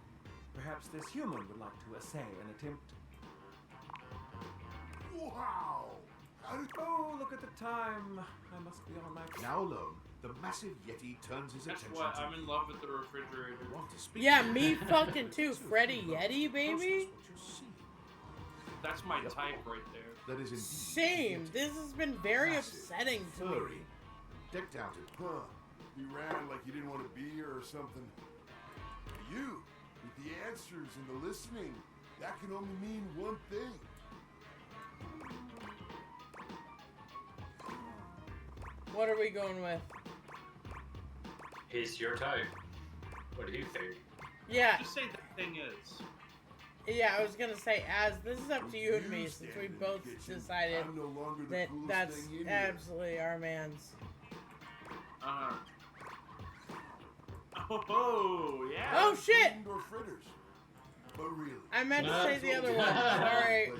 Perhaps this human would like to essay an attempt. Wow. How did... Oh, look at the time. I must be on my... Now alone, the massive Yeti turns his That's attention what to I'm in love with the refrigerator. Want to speak Yeah, to you? me fucking too. Freddy Yeti, baby. That's my type right there. That is indeed Same. This has been very Massive, upsetting to me. furry, decked out in You ran like you didn't want to be here or something. You, with the answers and the listening, that can only mean one thing. What are we going with? He's your type. What do you think? Yeah. Just say the thing is. Yeah, I was gonna say, as this is up to you and me, since we both decided I'm no longer the that coolest that's thing in here. absolutely our man's. Oh, yeah. Oh shit! Indoor fritters. But really. I meant to say the other one. Sorry.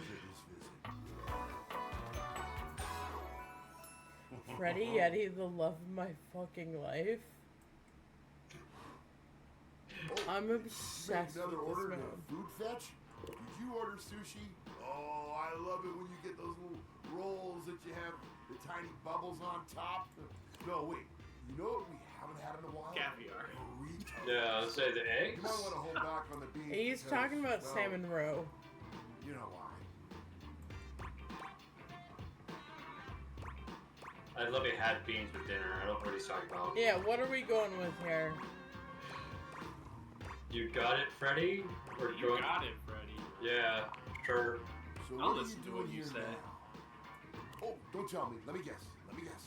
Freddy Yeti, the love of my fucking life. I'm obsessed Make another with order this to man. food fetch? Did you order sushi? Oh, I love it when you get those little rolls that you have the tiny bubbles on top. No, wait. You know what we haven't had in a while? Caviar. Burritos. Yeah, I'll say the You eggs. might want to hold back on the beans. He's because, talking about well, salmon roe. You know why. I'd love to have beans with dinner. I don't know what he's talking about. Yeah, what are we going with here? You got it, Freddy? Or You got it, Freddy. Yeah, sure. So I'll what are listen you to doing what you here say. now? Oh, don't tell me. Let me guess. Let me guess.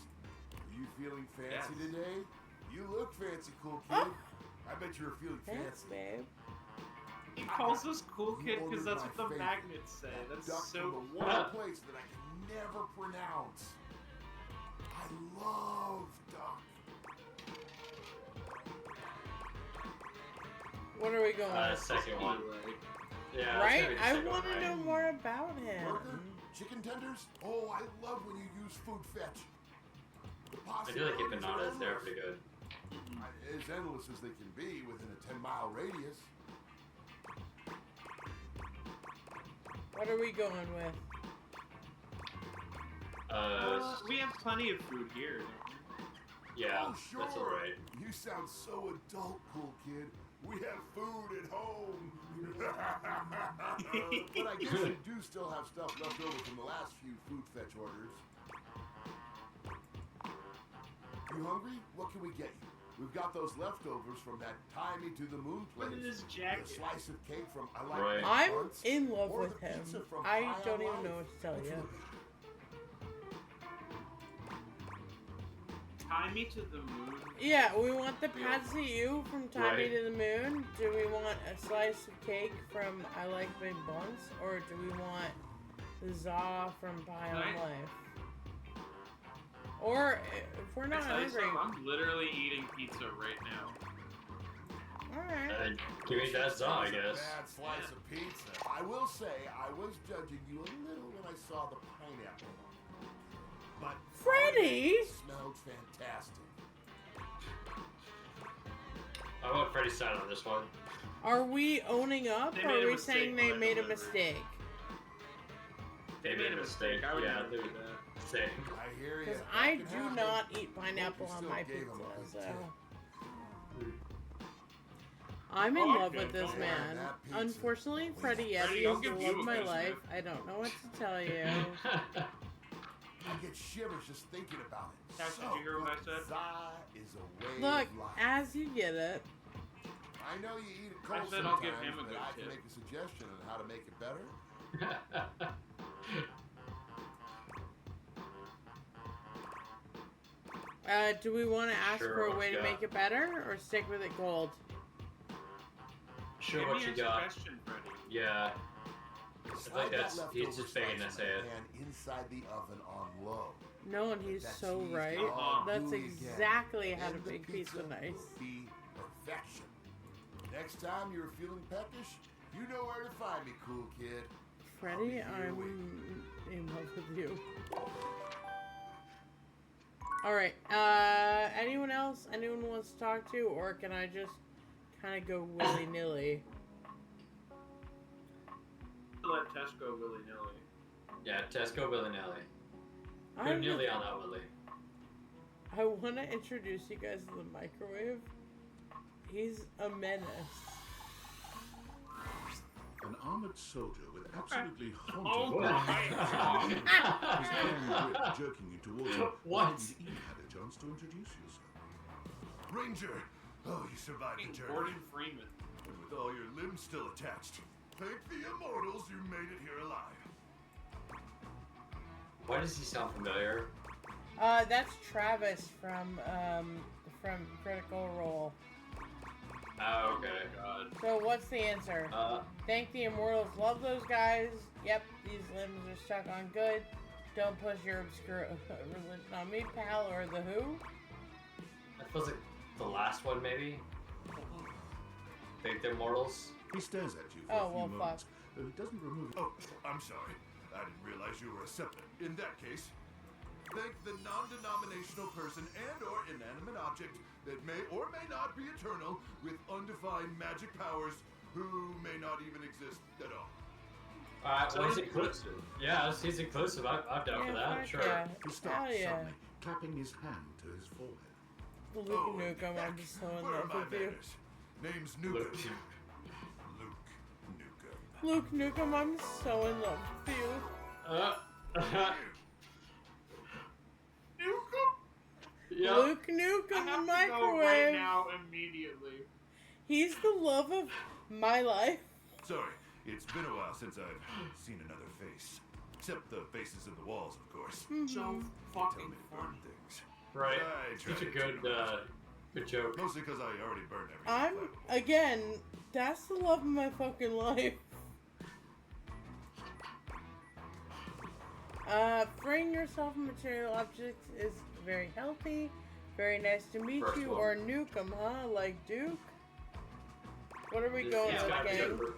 Are you feeling fancy Yes. today? You look fancy, cool kid. I bet you're feeling Thanks, fancy. babe. He calls us cool You kid because ordered that's my what the favorite magnets say. That's duck so from the one place that I can never pronounce. I love duck. What are we going with? Second one. Yeah, Right? it's I gonna be the second want to one, know right? more about him. Burger? Chicken tenders? Oh, I love when you use food fetch. The I feel like possibilities are empanadas there are endless. pretty good. As endless as they can be within a 10-mile radius. What are we going with? we have plenty of food here. Yeah, Oh, sure. that's alright. You sound so adult, cool kid. We have food at home. But I guess you do still have stuff left over from the last few food fetch orders. You hungry? What can we get you? We've got those leftovers from that tie me to the moon place. Look at this jacket. A slice of cake from I like Right. Baked I'm Buns, in love or with the him. pizza from I High don't on even Life. know what to tell What's you. your- Tie me to the moon. Yeah, we want the Patsy from Tie Me Right. to the Moon. Do we want a slice of cake from I Like Big Buns? Or do we want the za from Pie on Right. Life? Or if we're Can not I tell you hungry, something? I'm literally eating pizza right now. alright. And give me that song, I guess. Bad slice of pizza. I will say, I was judging you a little when I saw the pineapple. But Freddy it smelled fantastic. I want Freddy's side on this one. Are we owning up, They or made are a we mistake saying they when made a delivered. mistake? They made a mistake. I would Yeah, never they do would that. say. I hear you. Because I do not eat pineapple on my gave him pizza, a good so... tip. I'm in Oh, I'm love good. with this Don't worry, man. that pizza. Unfortunately, Freddie Freddie, Yeti I'll is the give love you of a my good life. tip. I don't know what to tell you. I get shivers just thinking about it. Cash, did you hear what I said? Pizza is a way Look, of life. as you get it. I know you eat it I cold said I'll give sometimes, him a but good I can tip. make a suggestion on how to make it better. Do we want to ask Sure, for a what way you to got? make it better, or stick with it cold? Sure, Give what me you a got? suggestion, Freddy. Yeah. Slide like that that's- he's leftover just begging slice us of in. pan inside the oven on low. No, and he's That so cheese right. gets all That's gooey again. exactly how to Then the make pizza nice. will be perfection. Next time you're feeling peckish, you know where to find me, cool kid. Freddie, I'll be here I'm waiting. in love with you. Alright, anyone else? Anyone wants to talk to? Or can I just kind of go willy-nilly? Let Tess go willy-nilly. Yeah, Tess, go willy-nilly. Go I'm nilly on that willy. I want to introduce you guys to the microwave. He's a menace. An armored soldier with absolutely Oh haunting my God. his iron grip jerking you towards him. What? You even had a chance to introduce yourself. Ranger! Oh, you survived the journey. Gordon Freeman. And with all your limbs still attached. Thank the immortals you made it here alive. Why does he sound familiar? That's Travis from Critical Role. Oh, okay. God. So what's the answer? Thank the immortals. Love those guys. Yep, these limbs are stuck on good. Don't push your obscure religion on me, pal, or the who? That feels like the last one, maybe? Thank the immortals? He stares at you for Oh, a few well, moments, though he doesn't remove it. Oh, I'm sorry. I didn't realize you were a scepter. In that case, thank the non-denominational person and or inanimate object that may or may not be eternal with undefined magic powers who may not even exist at all. Alright, well, he's inclusive. Yeah, he's inclusive. I'm down for that. fuck Sure. yeah. He stops Hell yeah. suddenly, clapping his hand to his forehead. Luke Nukem, I'm just so in Where love are my with you. manners? Name's Nukem. Luke Nukem. Luke Nukem, I'm so in love with you. Yeah. Luke Nukem, I the have to microwave. go right now immediately. He's the love of my life. Sorry, it's been a while since I've seen another face. Except the faces in the walls, of course. So Tell fucking me to burn things. Right. I try Such a to good, turn around. good joke. Mostly because I already burned everything. I'm, again, that's the love of my fucking life. Freeing yourself from material objects is very healthy. Very nice to meet First you. one. Or Nukem, huh? Like Duke? What are we He's going with, gotta be gang? good.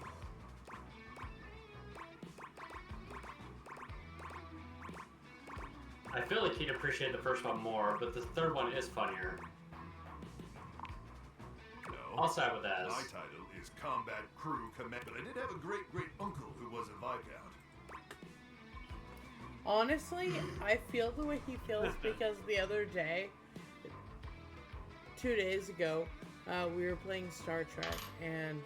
I feel like he'd appreciate the first one more, but the third one is funnier. No. I'll side with that. My title is Combat Crew Command, but I did have a great uncle who was a Viscount. Honestly, I feel the way he feels because the other day, 2 days ago, we were playing Star Trek, and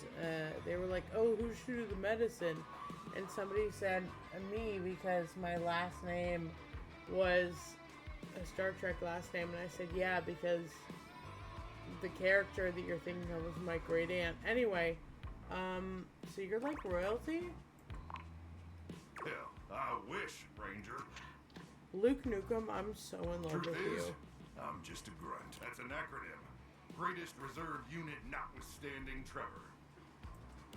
they were like, "Oh, who should do the medicine?" And somebody said, "Me," because my last name was a Star Trek last name, and I said, "Yeah," because the character that you're thinking of was my great aunt. Anyway, so you're like royalty? Hell, I wish, Ranger. Luke Nukem, I'm so in love Truth with is, you. I'm just a grunt. That's an acronym. Greatest Reserve Unit notwithstanding Trevor.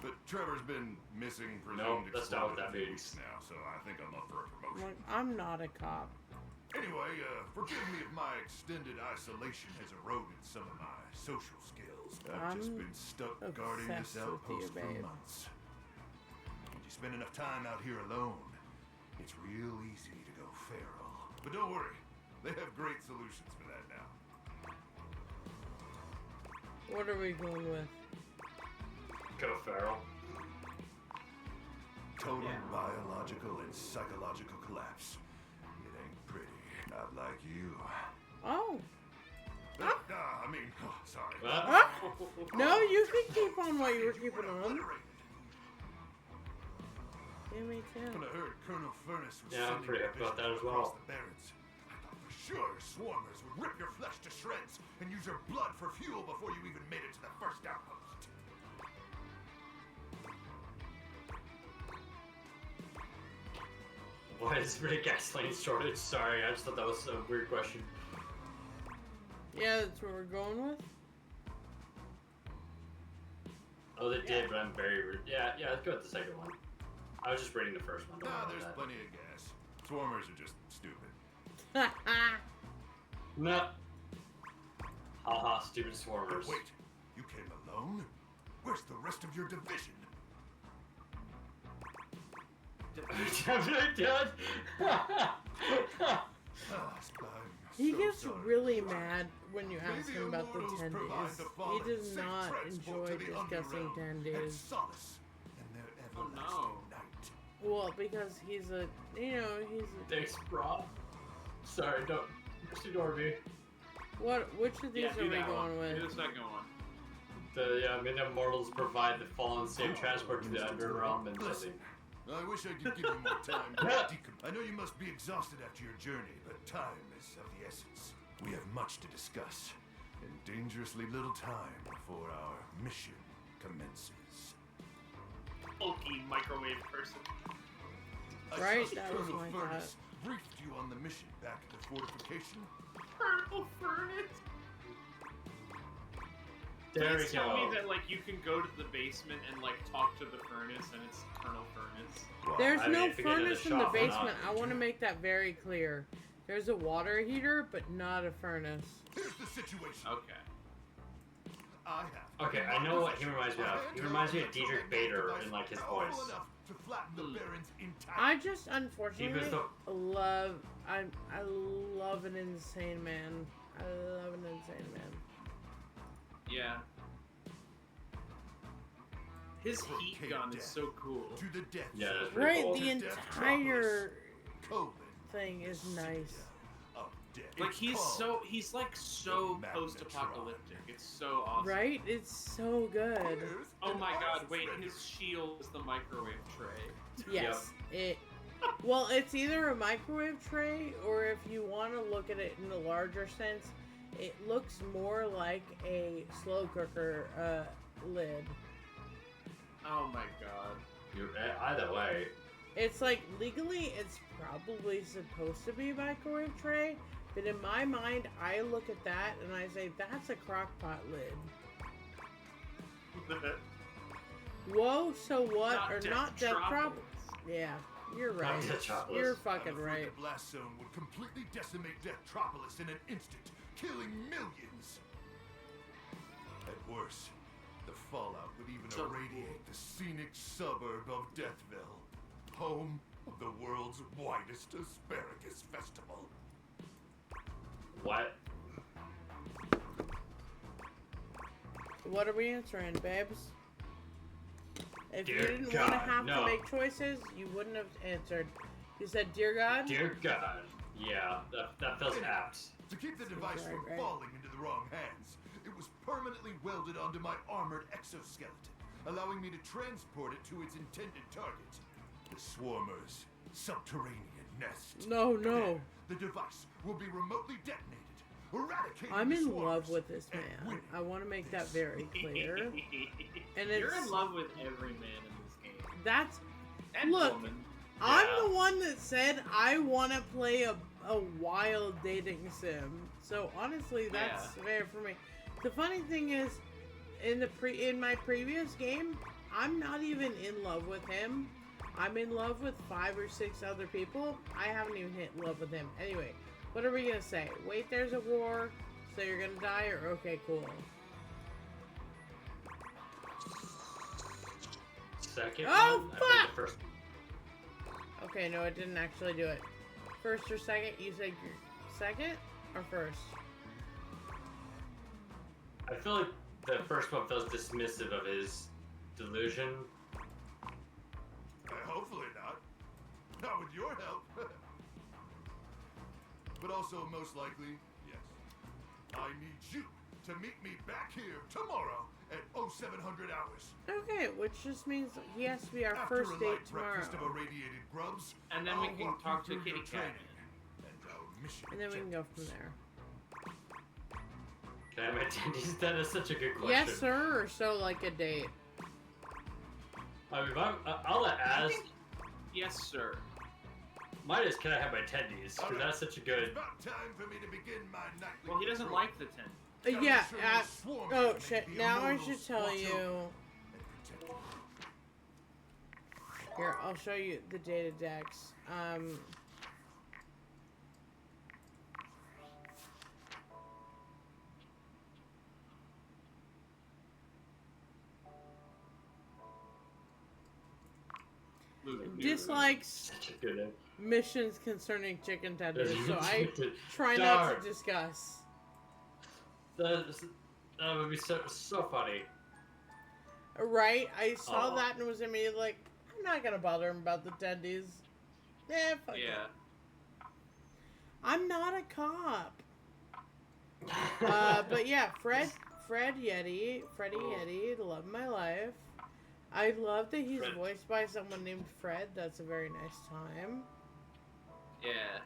But Trevor's been missing presumed No, that's not what exploded that a few means. weeks now, so I think I'm up for a promotion. Like, I'm not a cop. Anyway, forgive me if my extended isolation has eroded some of my social skills. I've just been stuck guarding this outpost for months. When you spend enough time out here alone, it's real easy to go feral. But don't worry, they have great solutions for that now. What are we going with? Go feral. Total biological and psychological collapse. It ain't pretty. Not like you. Oh. I mean, sorry. No, you can keep on what you were keeping on. Yeah, me too. When I heard Colonel Furnace was Yeah, I'm sending pretty happy about that as divisions across well. the Barrens, I thought for sure swarmers would rip your flesh to shreds and use your blood for fuel before you even made it to the first outpost. Why is there a gasoline shortage? Sorry, I just thought that was a weird question. Yeah, that's what we're going with. Oh, they did, but I'm very rude. Yeah, let's go with the second one. I was just reading the first one. Don't worry about There's that. plenty of gas. Swarmers are just stupid. No. Haha, stupid swarmers. Wait, you came alone? Where's the rest of your division? He gets really mad when you ask him about the 10 days. He does not enjoy discussing 10 days. Oh no. Well, because he's a, he's a... Thanks, Rob. Sorry, don't ignore me. Which of these are we going with? Do the second one. The midnight mortals provide the fallen safe transport to the underrealm and Listen, I wish I could give you more time to I know you must be exhausted after your journey, but time is of the essence. We have much to discuss, and dangerously little time before our mission commences. Bulky microwave person. Right, trust that was Colonel my Furnace briefed you on the mission back at the fortification. Colonel Furnace. There we Please tell go. me that you can go to the basement and talk to the furnace and it's Colonel Furnace. There's no furnace in the basement. I want to make that very clear. There's a water heater, but not a furnace. Here's the situation. Okay. I have. Okay, I know what he reminds me of. He reminds me of Diedrich Bader in his voice. To flatten the Baron's entire I just unfortunately He was love. I love an insane man. I love an insane man. Yeah. His heat gun is so cool. To the death. Yeah, that's pretty Right, cool. the entire thing is nice. He's so post-apocalyptic. It's so awesome. Right? It's so good. Oh my god, wait, his shield is the microwave tray. Yes. Well, it's either a microwave tray, or if you want to look at it in a larger sense, it looks more like a slow cooker lid. Oh my god. Either way. It's legally, it's probably supposed to be a microwave tray, but in my mind, I look at that and I say, that's a crock pot lid. Whoa, so what? Not Deathtropolis. Yeah, you're right. You're fucking right. The blast zone would completely decimate Deathtropolis in an instant, killing millions. At worst, the fallout would even irradiate the scenic suburb of Deathville, home of the world's widest asparagus festival. What? What are we answering, babes? If Dear you didn't God, want to have no. to make choices, you wouldn't have answered. You said, "Dear God." Dear God. Yeah, that feels apt. To keep the device from falling into the wrong hands, it was permanently welded onto my armored exoskeleton, allowing me to transport it to its intended target, the Swarmer's subterranean nest. No. Then the device will be remotely detonated, eradicating I'm the in swarmers love with this and man. winning I want to make that very clear. And You're it's in love with every man in this game. That's And look. woman. I'm the one that said I want to play a wild dating sim. So honestly, that's fair for me. The funny thing is, in my previous game, I'm not even in love with him. I'm in love with 5 or 6 other people. I haven't even hit love with him. Anyway, What are we gonna say? Wait, there's a war, so you're gonna die, or okay, cool. Second Oh, one? I fuck! think the first. Okay, no, it didn't actually do it. First or second? You said your second or first? I feel like the first one feels dismissive of his delusion. Hopefully not. Not with your help. But also, most likely, yes. I need you to meet me back here tomorrow at 0700 hours. Okay, which just means he has to be our After first a date light tomorrow. breakfast of irradiated grubs, And then we I'll can walk talk you to through your Kitty Cat. training and our mission And then we can go from there. Can I have my attendees? That is such a good question. Yes, sir, or so like a date. I mean, I'll let Az. Yes, sir. Mine is, can I have my attendees? Because that's such a good. It's about time for me to begin my nightly Well, he doesn't patrol. like the 10. Yeah, swarm oh and shit, make the now I immortals should tell watch you. over and protect you. Here, I'll show you the data decks. Dislikes Such a good. missions concerning chicken tenders, so I try Darn. not to discuss. That would be so funny. Right? I saw Aw. that and was immediately like, I'm not gonna bother him about the tendies. Fuck it. Yeah. I'm not a cop. But yeah, Freddy Yeti, the love of my life. I love that he's Fred. voiced by someone named Fred. That's a very nice time. Yeah.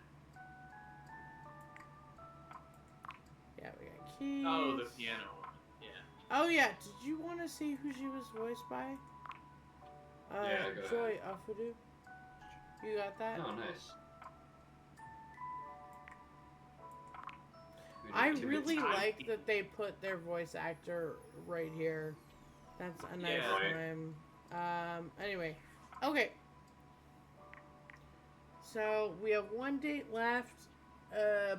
Yeah, we got keys. Oh, the piano one. Yeah. Oh yeah, did you want to see who she was voiced by? Yeah, go Joy ahead. Afudu. You got that? Oh, nice. I really like that they put their voice actor right here. That's a nice Yeah. time. Anyway. Okay. So, we have one date left,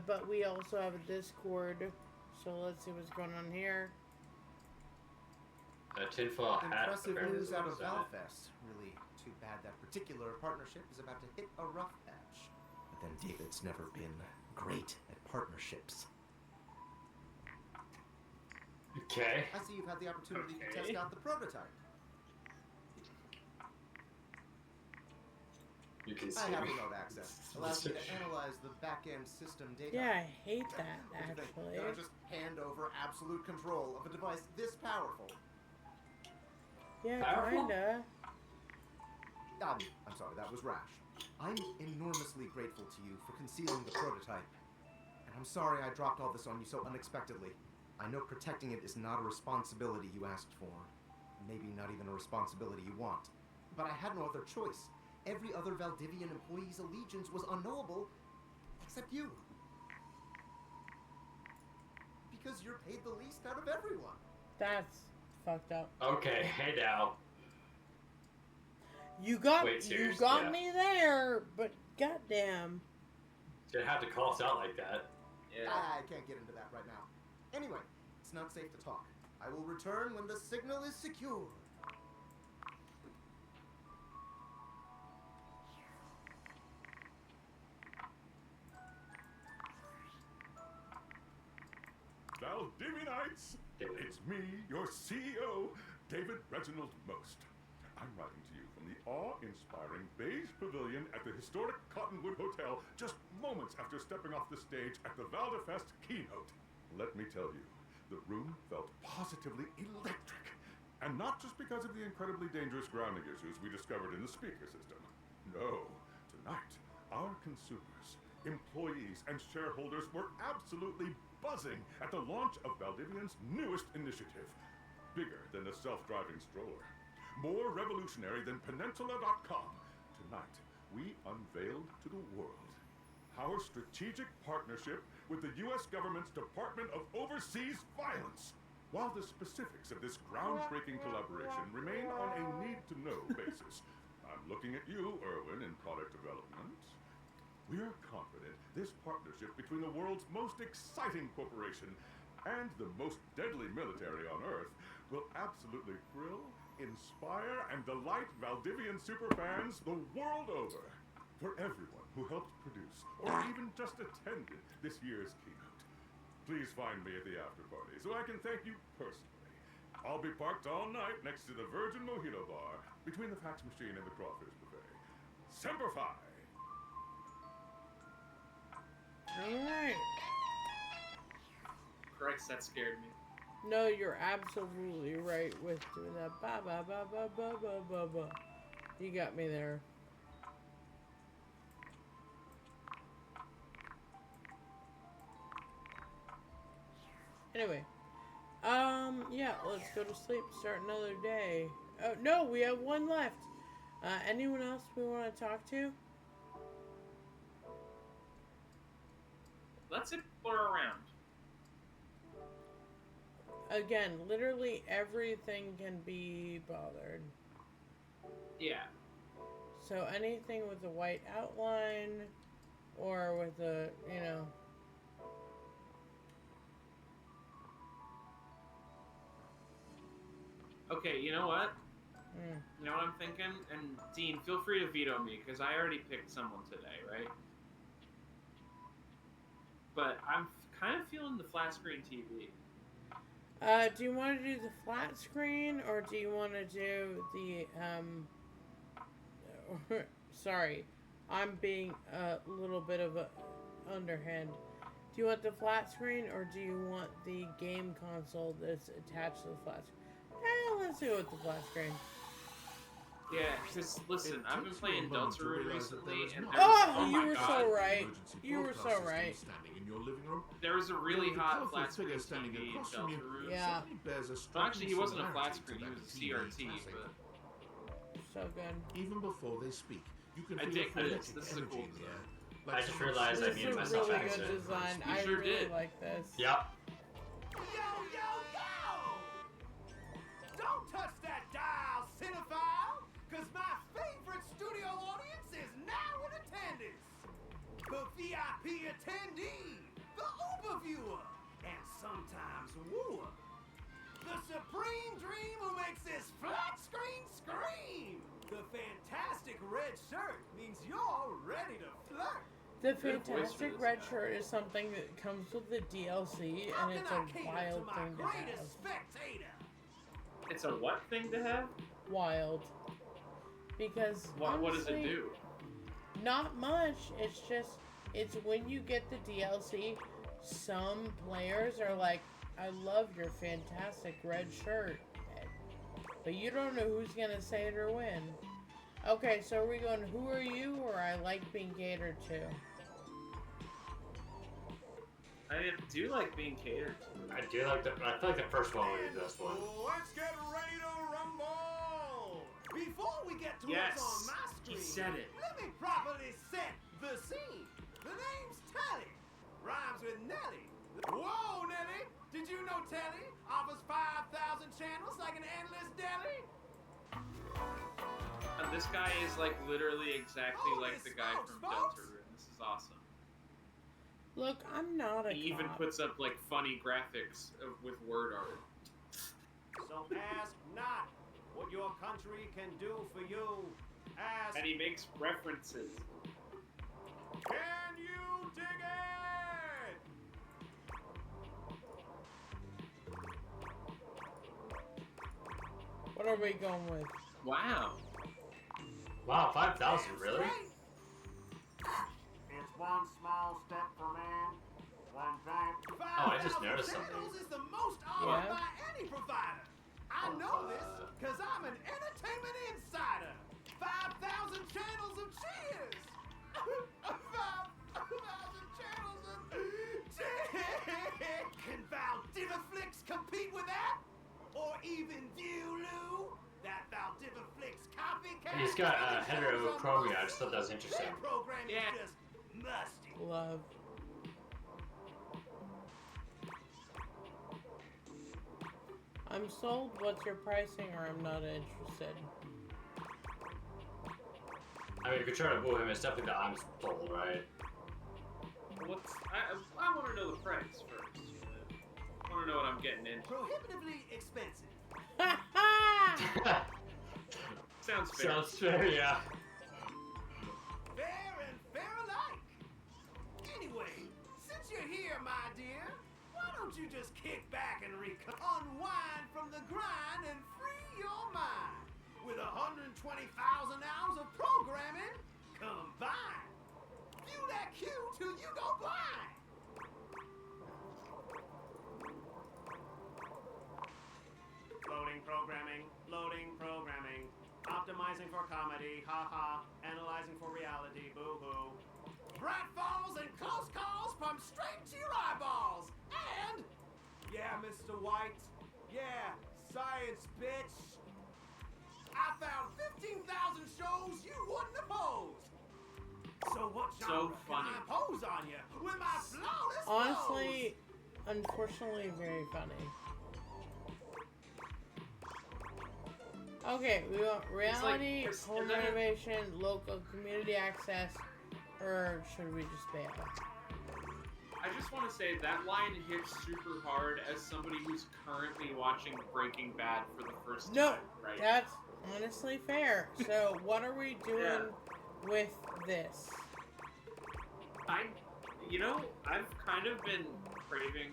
but we also have a Discord. So, let's see what's going on here. A tinfoil hat. Impressive apparently news is out what of it said. Valfest. Really too bad that particular partnership is about to hit a rough patch. But then David's never been great at partnerships. Okay. I see you've had the opportunity to Okay. test out the prototype. You can see I have me. remote access. Allows me to analyze the back-end system data. Yeah, I hate that, What do you think? actually. Can I just hand over absolute control of a device this powerful? Yeah, Powerful? kinda. I'm sorry, that was rash. I'm enormously grateful to you for concealing the prototype. And I'm sorry I dropped all this on you so unexpectedly. I know protecting it is not a responsibility you asked for. Maybe not even a responsibility you want. But I had no other choice. Every other Valdivian employee's allegiance was unknowable, except you. Because you're paid the least out of everyone. That's fucked up. Okay, hey now. You got Wait, you seriously? got Yeah. me there, but goddamn. You're gonna have to call us out like that. Yeah. I can't get into that right now. Anyway, it's not safe to talk. I will return when the signal is secure. Valdivinites! It's me, your CEO, David Reginald Most. I'm writing to you from the awe-inspiring beige pavilion at the historic Cottonwood Hotel just moments after stepping off the stage at the Valdefest keynote. Let me tell you, the room felt positively electric. And not just because of the incredibly dangerous grounding issues we discovered in the speaker system. No, tonight, our consumers, employees, and shareholders were absolutely buzzing at the launch of Valdivian's newest initiative. Bigger than the self-driving stroller. More revolutionary than Peninsula.com. Tonight, we unveiled to the world our strategic partnership with the U.S. government's Department of Overseas Violence. While the specifics of this groundbreaking collaboration remain on a need-to-know basis, I'm looking at you, Erwin, in product development. We are confident this partnership between the world's most exciting corporation and the most deadly military on Earth will absolutely thrill, inspire, and delight Valdivian superfans the world over. For everyone who helped produce or even just attended this year's keynote, please find me at the after party so I can thank you personally. I'll be parked all night next to the Virgin Mojito Bar between the fax machine and the crawfish buffet. Semper Fi! Alright. Christ, that scared me. No, you're absolutely right with doing that. Ba ba ba ba ba ba ba ba. You got me there. Anyway, yeah, let's go to sleep. Start another day. Oh no, we have one left. Anyone else we want to talk to? Let's explore around. Again, literally everything can be bothered. Yeah. So anything with a white outline, or with a, you know. Okay, you know what? You know what I'm thinking? And Dean, feel free to veto me, because I already picked someone today, right? But I'm kind of feeling the flat screen TV. Do you want to do the flat screen, or do you want to do the, sorry, I'm being a little bit of a underhand. Do you want the flat screen, or do you want the game console that's attached to the flat screen? Let's do it with the flat screen. Yeah, because listen, I've been playing Deltarune recently, and you were so right. You were so right. There was a really hot flat screen TV in Deltarune. Yeah. Well, actually, he wasn't a flat screen; he was a CRT. But so good. Even before they speak, you can I feel dig phonetic this. This is a cool energy in the design. air. I just realized I muted myself really back good soon. design. You I sure really did. like this. Yep. Don't touch that dial, cinephile, because my favorite studio audience is now in attendance. The VIP attendee, the Uber viewer, and sometimes wooer. The supreme dream who makes this flat screen scream. The fantastic red shirt means you're ready to flirt. The fantastic red shirt is something that comes with the DLC, and it's a wild thing to have. Spectator. It's a what thing to have? Wild. Because What does it honestly, do? Not much. It's just, it's when you get the DLC, some players are like, I love your fantastic red shirt. But you don't know who's gonna say it or when. Okay, so are we going, who are you, or I like being catered to? I do like being catered to. I do like the. I feel like the first one would be the best one. Let's get ready to rumble! Before we get to Yes, what's on my screen, he said it. let me properly set the scene. The name's Telly. Rhymes with Nelly. Whoa, Nelly! Did you know Telly offers 5,000 channels like an endless deli? And this guy is like literally exactly Holy like the guy smokes, from folks. Deltarune. This is awesome. Look, I'm not a He even cop. puts up like funny graphics with word art. So ask not what your country can do for you. Ask, And he makes references. can you dig it? What are we going with? Wow. Wow, 5,000, really? It's one small step for man, one giant. Oh, I just noticed 5,000 something. channels is the most offered Yeah. by any provider. I know this because I'm an entertainment insider. 5,000 channels of cheers. 5,000 channels of cheers. Can Valdiviflix compete with that? Or even Viewloo? That Valdiviflix copycat? He's got heterochromia. I just thought that was interesting. Their program Yeah. is just musty. Love. I'm sold. What's your pricing, or I'm not interested? I mean, if you try to woo him, it's definitely the I'm told, right? What's I want to know the price first. I want to know what I'm getting into. Prohibitively expensive. Sounds fair. Sounds fair, yeah. Fair and fair alike. Anyway, since you're here, my dear, why don't you just kick back and unwind from the grind and free your mind with 120,000 hours of programming combined. View that cue till you go blind. Loading programming, optimizing for comedy, haha, analyzing for reality, boo-hoo. Pratfalls and close calls from straight to your eyeballs. And, yeah, Mr. White, yeah, science, bitch. I found 15,000 shows you wouldn't oppose. So what genre can I pose on you with my flawless Honestly, unfortunately, very funny. Okay, we want reality, home renovation, local community access, or should we just bail? I just want to say that line hits super hard as somebody who's currently watching Breaking Bad for the first No, time, right? that's honestly fair. So what are we doing with this? I've kind of been craving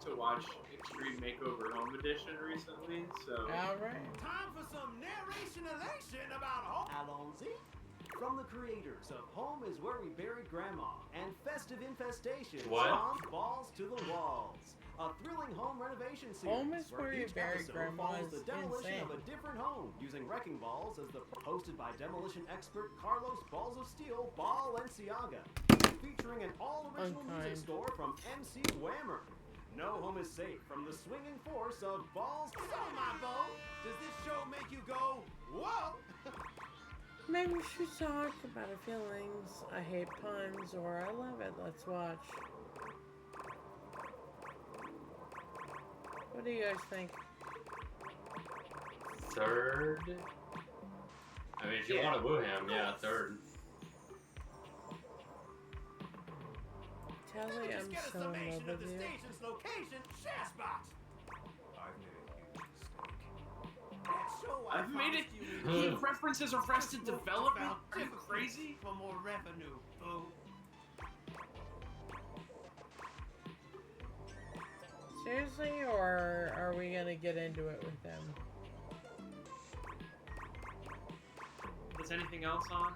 to watch Extreme Makeover Home Edition recently, so... Alright. Time for some narration elation about home. Allons-y. From the creators of Home is Where We Buried Grandma and Festive Infestation, What? Balls to the Walls. A thrilling home renovation series Home is Where You each Buried episode Grandma follows is the demolition insane. of a different home using wrecking balls as the hosted by demolition expert Carlos Balls of Steel Balenciaga, featuring an all-original music score from MC Whammer. No home is safe from the swinging force of balls. So, my beau, does this show make you go, whoa? Maybe we should talk about our feelings. I hate puns or I love it. Let's watch. What do you guys think? Third? I mean, if you want to woo him, yeah, third. Tell me I'm Get a so in love summation of with the you. station's location, Shashbot. I've made a huge mistake. That show I I've made it. promised you He references Arrested Development. Are you crazy? for more revenue, boo. Seriously, or are we gonna get into it with them? Is anything else on?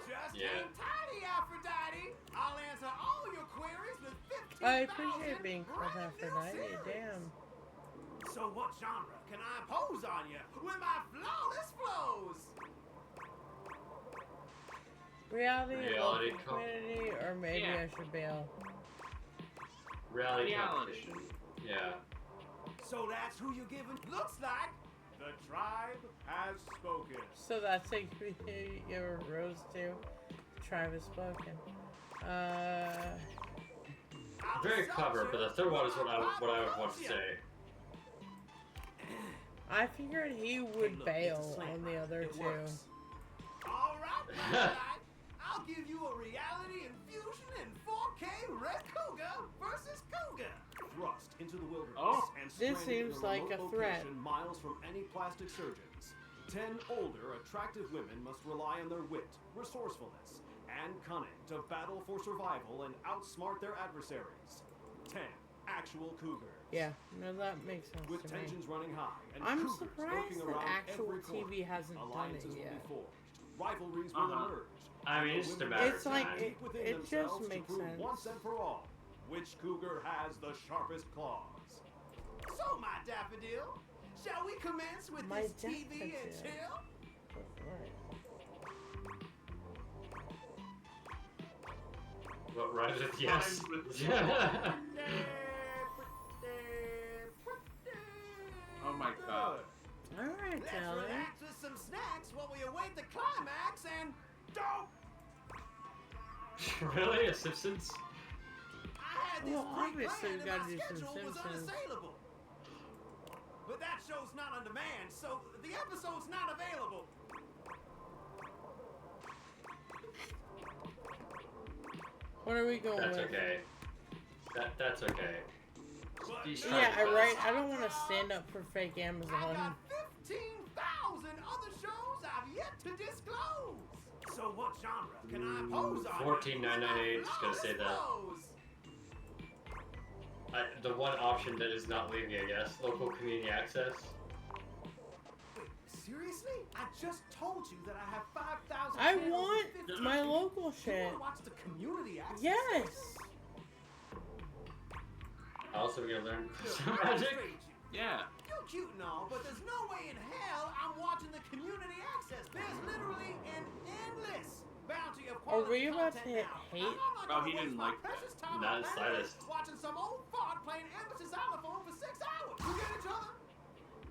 Just Yeah. hang tidy, Aphrodite. I'll answer all your queries with 15,000 I appreciate being called Aphrodite. Damn. So what genre can I pose on you with my flawless flows? Reality, Reality local community, or maybe Yeah. I should bail. Reality Reality. competition. Yeah. So that's who you're giving. Looks like the tribe has spoken. So that's a community you give a rose to. The tribe has spoken. Very clever, but the third one is what I would want to say. I figured he would bail on the other two. All right, Aphrodite. I'll give you a reality infusion in 4K Red Cougar versus Cougar. Thrust into the wilderness and This stranded seems in a like remote a threat. location miles from any plastic surgeons. 10 older, attractive women must rely on their wit, resourcefulness, and cunning to battle for survival and outsmart their adversaries. 10 actual cougars. Yeah, no, that makes sense With to me. tensions running high and I'm cougars surprised lurking that around actual every corner. TV hasn't done it Alliances yet. will be forged. Rivalries will emerge. I mean, and it's the just a women matter will It's of like, time. compete within it just themselves to makes prove sense. once and for all which cougar has the sharpest claws. So, my daffodil, shall we commence with My this TV and daffodil. chill? What rhymes with yes? Oh my god. Alright, Let's Kelly. relax with some snacks while we await the climax and don't. Really? A Simpsons? I had this Well, obviously pre-planned we and gotta my do some schedule was Simpsons. unassailable. But that show's not on demand, so the episode's not available. What are we going That's with? okay. That's okay. Yeah, right. I don't want to stand up for fake I Amazon. got 15,000 other shows I've yet to disclose. So what genre can I pose on? 14,998 is gonna say that. The one option that is not leaving, I guess, local community access. Wait, seriously? I just told you that I have 5,000. I want my local You shit. want to watch the community access? Yes. Also, we're gonna learn some magic. Yeah. You're cute and all, but there's no way in hell I'm watching the community access. There's literally an endless bounty of Are quality we about to content hit now. hate? Oh, he didn't like that. Precious time Not on the Saturday slightest. watching some old fart playing Elvis's xylophone for 6 hours. You get each other?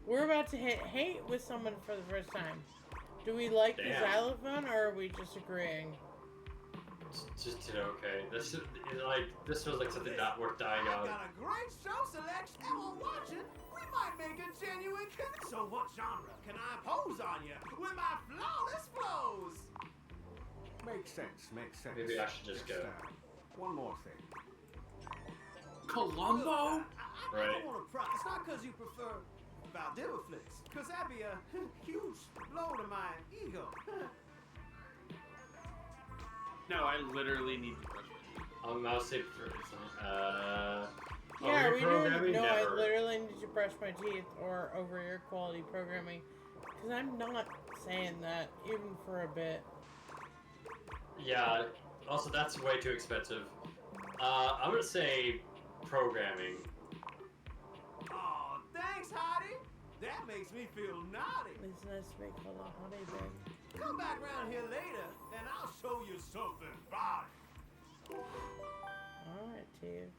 We're about to hit hate with someone for the first time. Do we like the Damn. xylophone, or are we just agreeing? Just did okay. This feels like something not worth dying I on. got a great show selection, and while watching, we might make a genuine connection. So what genre can I pose on you with my flawless flows? Makes sense, makes sense. Maybe I should just go. One more thing. Columbo? I Right. don't want to pry. It's not because you prefer Valdivia flicks, because that'd be a huge blow to my ego. No, I literally need to brush my teeth. I'll mouse it for Yeah, we programming, do. No, I never. literally need to brush my teeth or over ear quality programming. Because I'm not saying that, even for a bit. Yeah. Also, that's way too expensive. I'm gonna say programming. Oh, thanks, Hottie. That makes me feel naughty. It's nice to make all the honey babe. Come back round here later, and I'll show you something fine. Alright, Steve.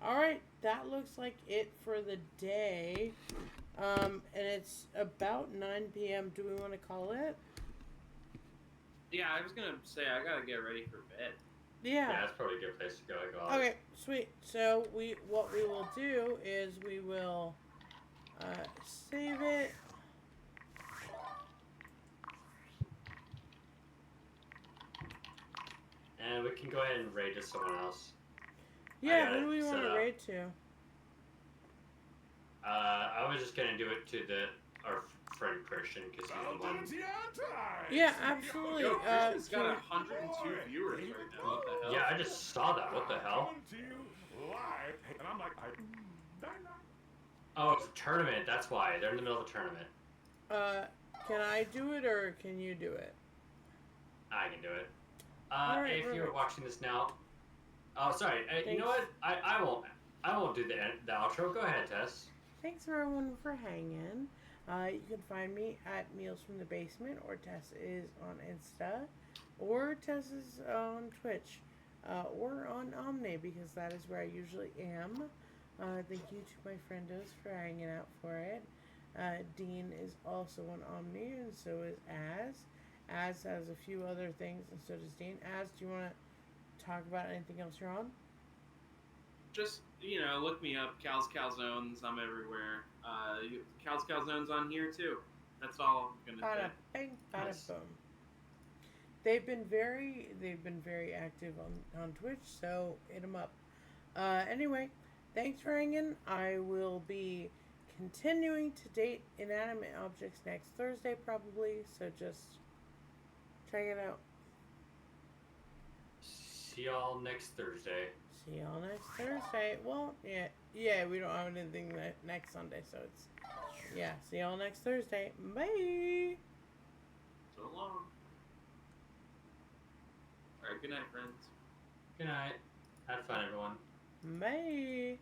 Alright, that looks like it for the day. And it's about 9 p.m. Do we want to call it? Yeah, I was gonna say I gotta get ready for bed. Yeah. Yeah, that's probably a good place to go. I got it. Okay, sweet. So what we will do is we will save it. And we can go ahead and raid to someone else. Yeah, got who do it we set want to up. raid to? I was just gonna do it to our friend Christian because he's the one. Yeah, absolutely. Yo, Christian's can got we- 102 viewers right now. What the hell? Yeah, I just saw that. What the hell? And I'm like, Oh, it's a tournament. That's why they're in the middle of a tournament. Can I do it or can you do it? I can do it. Alright, if you're perfect. watching this now, oh sorry. You know what? I won't do the outro. Go ahead, Tess. Thanks everyone for hanging. You can find me at Meals from the Basement, or Tess is on Insta, or Tess is on Twitch, or on Omni, because that is where I usually am. Thank you to my friendos for hanging out for it. Dean is also on Omni, and so is Az. Az has a few other things, and so does Dean. Az, do you want to talk about anything else you're on? Just, look me up. Cal's Calzones. I'm everywhere. Cal's Calzones on here, too. That's all I'm going to Bada say. bing, bada Nice. boom. They've been very active on Twitch, so hit them up. Anyway, thanks for hanging. I will be continuing to date inanimate objects next Thursday, probably. So just check it out. See y'all next Thursday. See y'all next Thursday. Well, yeah, we don't have anything next Sunday, so it's see y'all next Thursday. Bye. So long. Alright, good night, friends. Good night. Have fun, everyone. Bye.